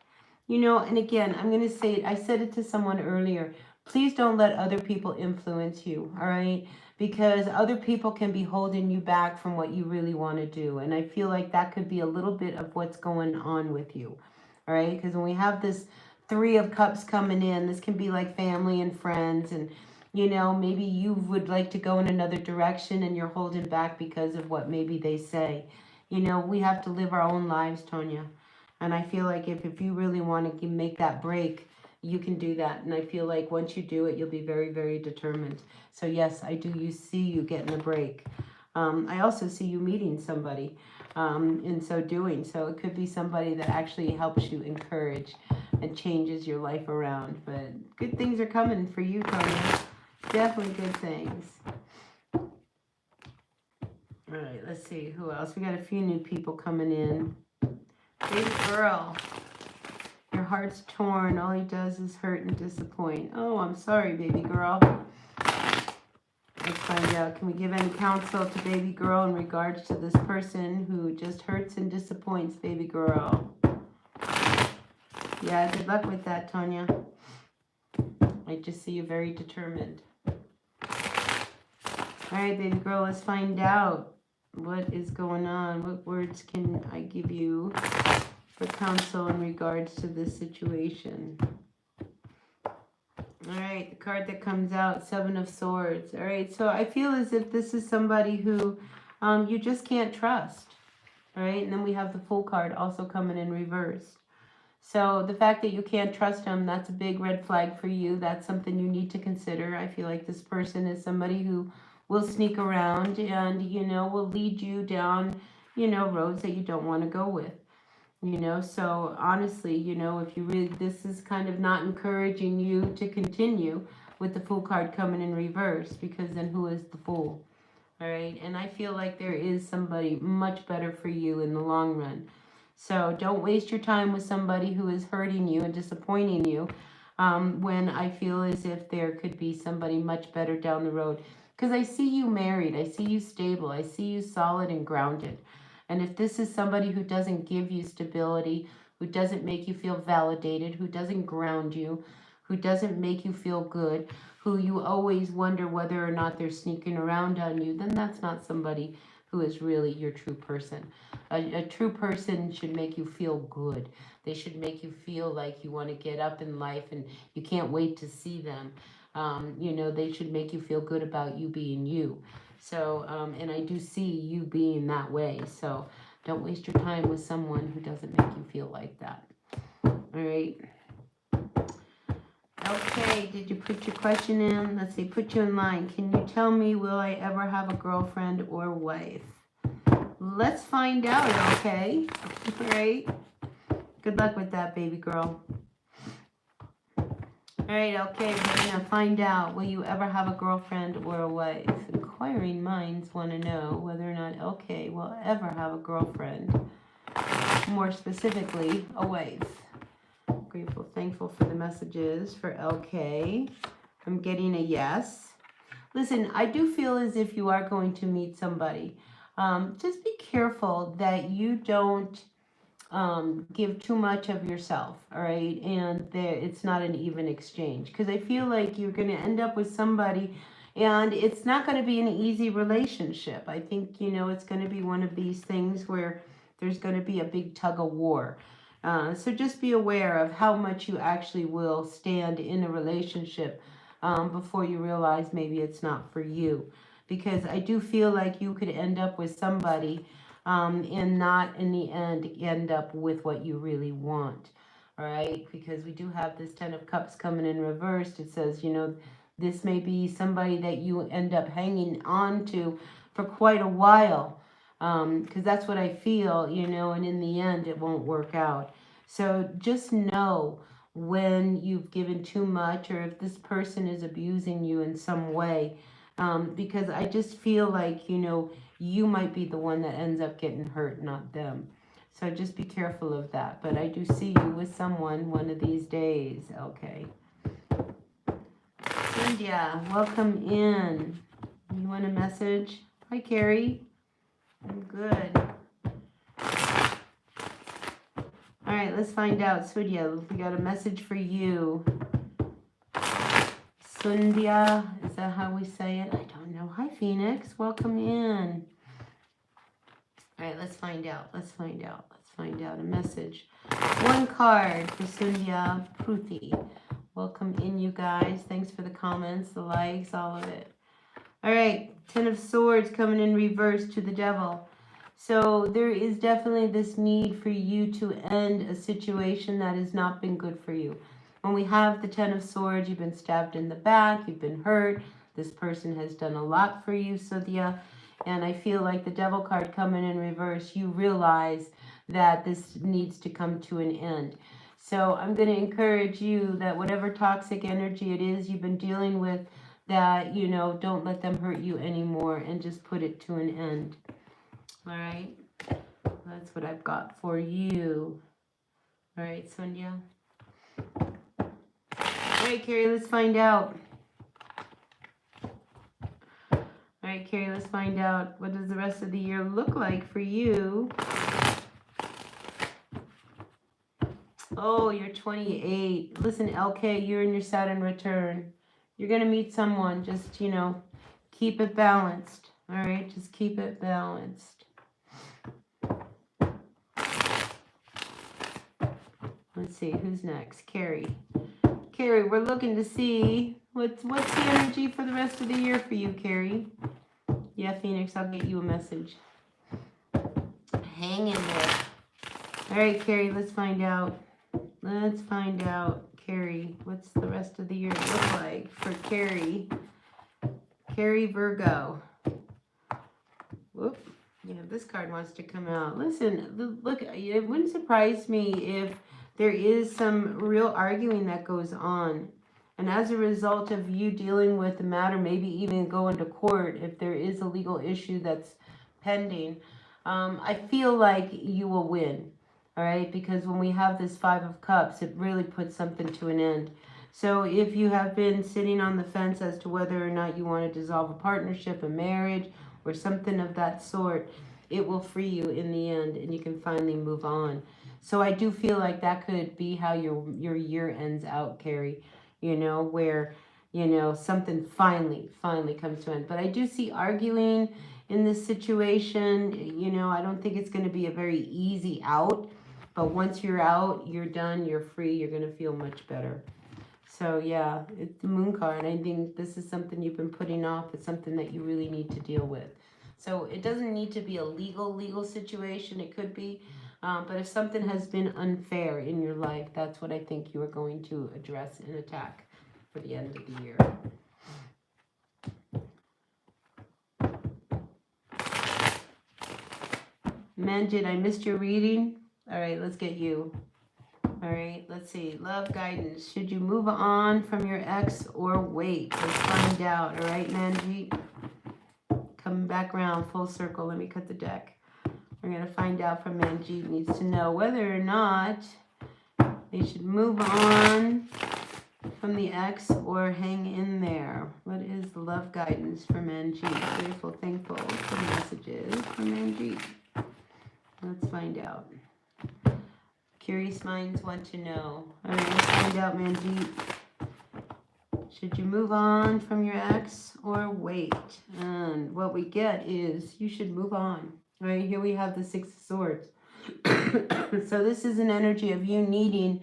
And again, I'm going to say it. I said it to someone earlier. Please don't let other people influence you, all right? Because other people can be holding you back from what you really want to do. And I feel like that could be a little bit of what's going on with you, all right? Because when we have this 3 of Cups coming in, this can be like family and friends, and maybe you would like to go in another direction and you're holding back because of what maybe they say. We have to live our own lives, Tanya. And I feel like if you really want to make that break, you can do that. And I feel like once you do it, you'll be very, very determined. So yes, I do see you getting a break. I also see you meeting somebody in so doing. So it could be somebody that actually helps you encourage and changes your life around. But good things are coming for you, Tanya. Definitely good things. All right, let's see who else. We got a few new people coming in. Baby girl, your heart's torn. All he does is hurt and disappoint. Oh, I'm sorry, baby girl. Let's find out. Can we give any counsel to baby girl in regards to this person who just hurts and disappoints baby girl? Yeah, good luck with that, Tanya. I just see you very determined. All right, baby girl, let's find out what is going on. What words can I give you for counsel in regards to this situation? All right, the card that comes out, 7 of Swords. All right, so I feel as if this is somebody who you just can't trust. All right, and then we have the Fool card also coming in reversed. So the fact that you can't trust him, that's a big red flag for you. That's something you need to consider. I feel like this person is somebody who will sneak around and, will lead you down, roads that you don't want to go with. So honestly, if you really, this is kind of not encouraging you to continue with the Fool card coming in reverse, because then who is the fool? All right. And I feel like there is somebody much better for you in the long run. So don't waste your time with somebody who is hurting you and disappointing you when I feel as if there could be somebody much better down the road. Because I see you married. I see you stable. I see you solid and grounded. And if this is somebody who doesn't give you stability, who doesn't make you feel validated, who doesn't ground you, who doesn't make you feel good, who you always wonder whether or not they're sneaking around on you, then that's not somebody who is really your true person. A true person should make you feel good. They should make you feel like you want to get up in life and you can't wait to see them. You know, they should make you feel good about you being you. So, and I do see you being that way. So don't waste your time with someone who doesn't make you feel like that. All right. Okay, did you put your question in? Let's see, put you in line. Can you tell me, will I ever have a girlfriend or wife? Let's find out, okay? All right. Good luck with that, baby girl. All right, okay, we're going to find out, will you ever have a girlfriend or a wife? Inquiring minds want to know whether or not LK will ever have a girlfriend. More specifically, a wife. Grateful, thankful for the messages for LK. I'm getting a yes. Listen, I do feel as if you are going to meet somebody. Just be careful that you don't give too much of yourself, all right? And it's not an even exchange. Because I feel like you're going to end up with somebody and it's not going to be an easy relationship. I think, you know, it's going to be one of these things where there's going to be a big tug of war. So just be aware of how much you actually will stand in a relationship before you realize maybe it's not for you. Because I do feel like you could end up with somebody and not in the end up with what you really want. All right, because we do have this 10 of Cups coming in reversed. It says, you know, this may be somebody that you end up hanging on to for quite a while. Because that's what I feel, you know, and in the end, it won't work out. So just know when you've given too much or if this person is abusing you in some way. Because I just feel like, you know, you might be the one that ends up getting hurt, not them. So just be careful of that. But I do see you with someone one of these days. Okay. India, welcome in. You want a message? Hi, Carrie. I'm good. All right, let's find out. Sudhya, we got a message for you. Sundhya, is that how we say it? I don't know. Hi, Phoenix. Welcome in. All right, let's find out. Let's find out. Let's find out a message. One card for Sundhya Pruthi. Welcome in, you guys. Thanks for the comments, the likes, all of it. All right, 10 of Swords coming in reverse to the Devil. So there is definitely this need for you to end a situation that has not been good for you. When we have the 10 of Swords, you've been stabbed in the back, you've been hurt. This person has done a lot for you, Sudhya. And I feel like the Devil card coming in reverse, you realize that this needs to come to an end. So I'm going to encourage you that whatever toxic energy it is you've been dealing with, that, you know, don't let them hurt you anymore and just put it to an end. All right. That's what I've got for you. All right, Sonia. All right, Carrie, let's find out. All right, Carrie, let's find out. What does the rest of the year look like for you? Oh, you're 28. Listen, LK, you're in your Saturn return. You're going to meet someone. Just, you know, keep it balanced. All right, just keep it balanced. Let's see, who's next? Carrie. Carrie, we're looking to see what's the energy for the rest of the year for you, Carrie. Yeah, Phoenix, I'll get you a message. Hang in there. All right, Carrie, let's find out. Let's find out, Carrie, what's the rest of the year look like for Carrie? Carrie Virgo. Whoop. Yeah, this card wants to come out. Listen, look, it wouldn't surprise me if there is some real arguing that goes on. And as a result of you dealing with the matter, maybe even going to court, if there is a legal issue that's pending, I feel like you will win. All right, because when we have this 5 of Cups, it really puts something to an end. So if you have been sitting on the fence as to whether or not you want to dissolve a partnership, a marriage, or something of that sort, it will free you in the end and you can finally move on. So I do feel like that could be how your year ends out, Carrie, you know, where, you know, something finally comes to an end. But I do see arguing in this situation. You know, I don't think it's going to be a very easy out, but once you're out, you're done, you're free, you're going to feel much better. So yeah, it's the moon card. I think this is something you've been putting off. It's something that you really need to deal with. So it doesn't need to be a legal situation. It could be, but if something has been unfair in your life, that's what I think you are going to address and attack for the end of the year. Manjit, I missed your reading. All right, let's get you. All right, let's see. Love guidance. Should you move on from your ex or wait? Let's find out. All right, Manjit. Coming back around full circle. Let me cut the deck. We're going to find out from Manjit. Needs to know whether or not they should move on from the ex or hang in there. What is the love guidance for Manjit? Grateful, thankful for the messages from Manjit. Let's find out. Curious minds want to know. All right, let's find out, Manjit. Should you move on from your ex or wait? And what we get is you should move on. All right, here we have the Six of Swords. So this is an energy of you needing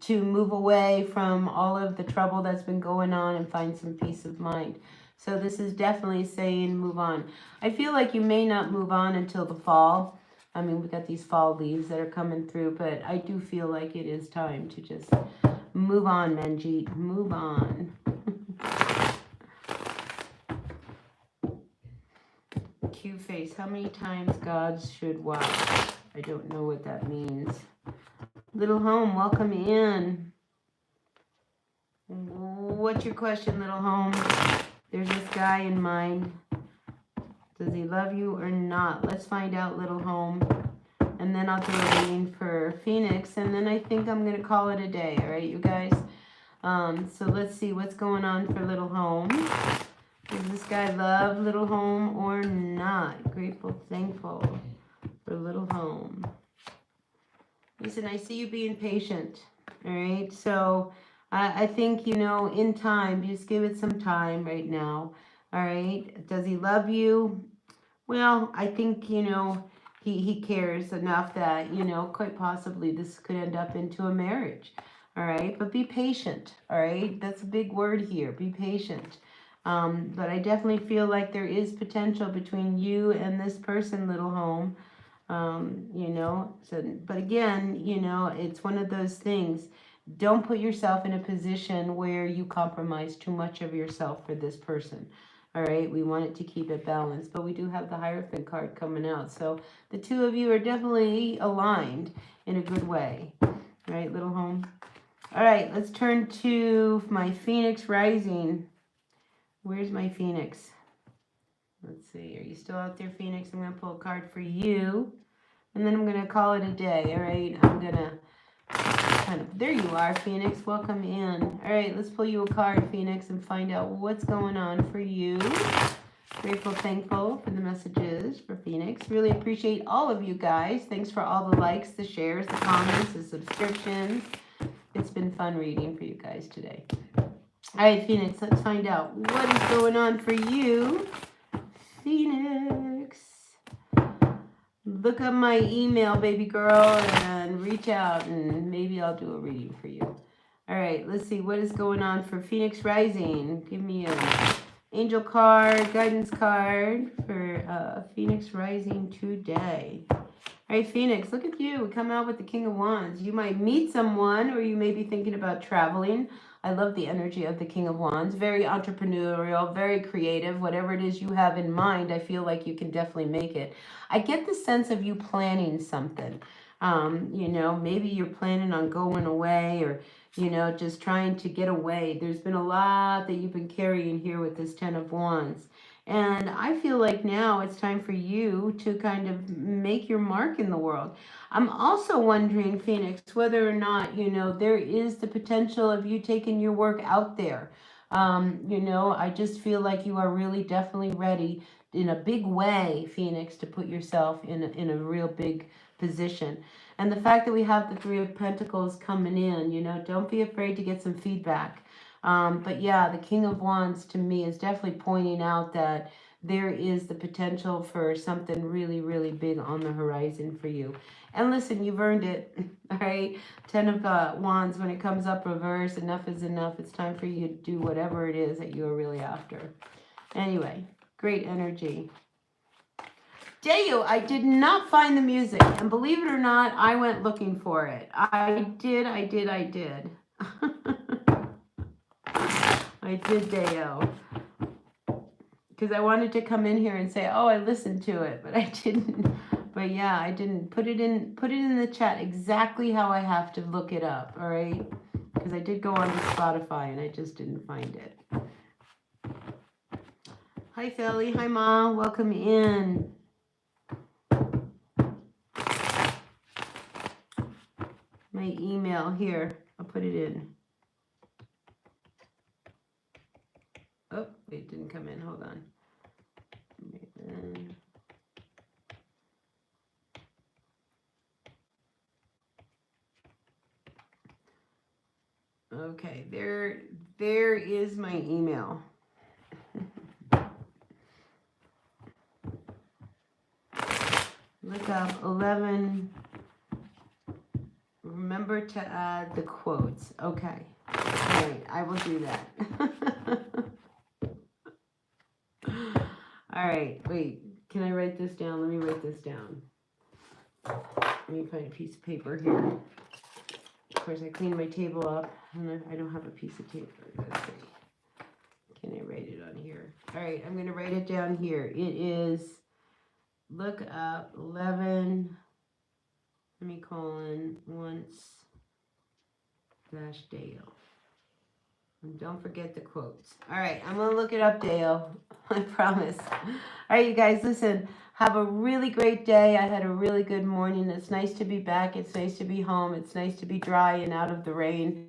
to move away from all of the trouble that's been going on and find some peace of mind. So this is definitely saying move on. I feel like you may not move on until the fall. I mean, we got these fall leaves that are coming through, but I do feel like it is time to just move on, Manjit. Move on. Q face. How many times gods should watch? I don't know what that means. Little home, welcome in. What's your question, little home? There's this guy in mind. Does he love you or not? Let's find out, little home. And then I'll do a reading for Phoenix. And then I think I'm going to call it a day. All right, you guys? So let's see what's going on for little home. Does this guy love little home or not? Grateful, thankful for little home. Listen, I see you being patient. All right? So I think, you know, in time, just give it some time right now. All right? Does he love you? Well, I think, you know, he cares enough that, you know, quite possibly this could end up into a marriage. All right? But be patient. All right? That's a big word here. Be patient. But I definitely feel like there is potential between you and this person, little home. You know, so, but again, you know, it's one of those things. Don't put yourself in a position where you compromise too much of yourself for this person. All right, we want it to keep it balanced, but we do have the Hierophant card coming out. So the two of you are definitely aligned in a good way. All right, little home. All right, let's turn to my Phoenix rising. Where's my Phoenix? Let's see. Are you still out there, Phoenix? I'm going to pull a card for you. And then I'm going to call it a day, all right? I'm going to kind of... There you are, Phoenix. Welcome in. All right, let's pull you a card, Phoenix, and find out what's going on for you. Grateful, thankful for the messages for Phoenix. Really appreciate all of you guys. Thanks for all the likes, the shares, the comments, the subscriptions. It's been fun reading for you guys today. All right, Phoenix, let's find out what is going on for you. Phoenix. Look up my email, baby girl, and reach out, and maybe I'll do a reading for you. All right, let's see what is going on for Phoenix Rising. Give me an angel card, guidance card for Phoenix Rising today. All right, Phoenix, look at you. We come out with the King of Wands. You might meet someone, or you may be thinking about traveling. I love the energy of the King of Wands. Very entrepreneurial, very creative. Whatever it is you have in mind, I feel like you can definitely make it. I get the sense of you planning something. You know, maybe you're planning on going away, or, you know, just trying to get away. There's been a lot that you've been carrying here with this Ten of Wands. And I feel like now it's time for you to kind of make your mark in the world. I'm also wondering, Phoenix, whether or not, you know, there is the potential of you taking your work out there. You know, I just feel like you are really definitely ready in a big way, Phoenix, to put yourself in a real big position. And the fact that we have the Three of Pentacles coming in, you know, don't be afraid to get some feedback. But yeah, the King of Wands to me is definitely pointing out that there is the potential for something really, really big on the horizon for you. And listen, you've earned it, all right? 10 of Wands, when it comes up reverse, enough is enough. It's time for you to do whatever it is that you're really after. Anyway, great energy. Deo, I did not find the music. And believe it or not, I went looking for it. I did. I did, Deo. Because I wanted to come in here and say, oh, I listened to it, but I didn't. But yeah, I didn't put it in the chat exactly how I have to look it up, all right? Because I did go onto Spotify and I just didn't find it. Hi, Sally. Hi, Ma. Welcome in. My email here. I'll put it in. Oh, it didn't come in. Hold on. Okay, there is my email. Look up 11. Remember to add the quotes. Okay. All right, I will do that. All right, wait. Can I write this down? Let me write this down. Let me find a piece of paper here. Of course, I cleaned my table up, and I don't have a piece of paper. Let's see. Can I write it on here? All right, I'm going to write it down here. It is, look up 11, semicolon, once, dash Dale. And don't forget the quotes. All right, I'm going to look it up, Dale. I promise. All right, you guys, listen. Have a really great day. I had a really good morning. It's nice to be back. It's nice to be home. It's nice to be dry and out of the rain.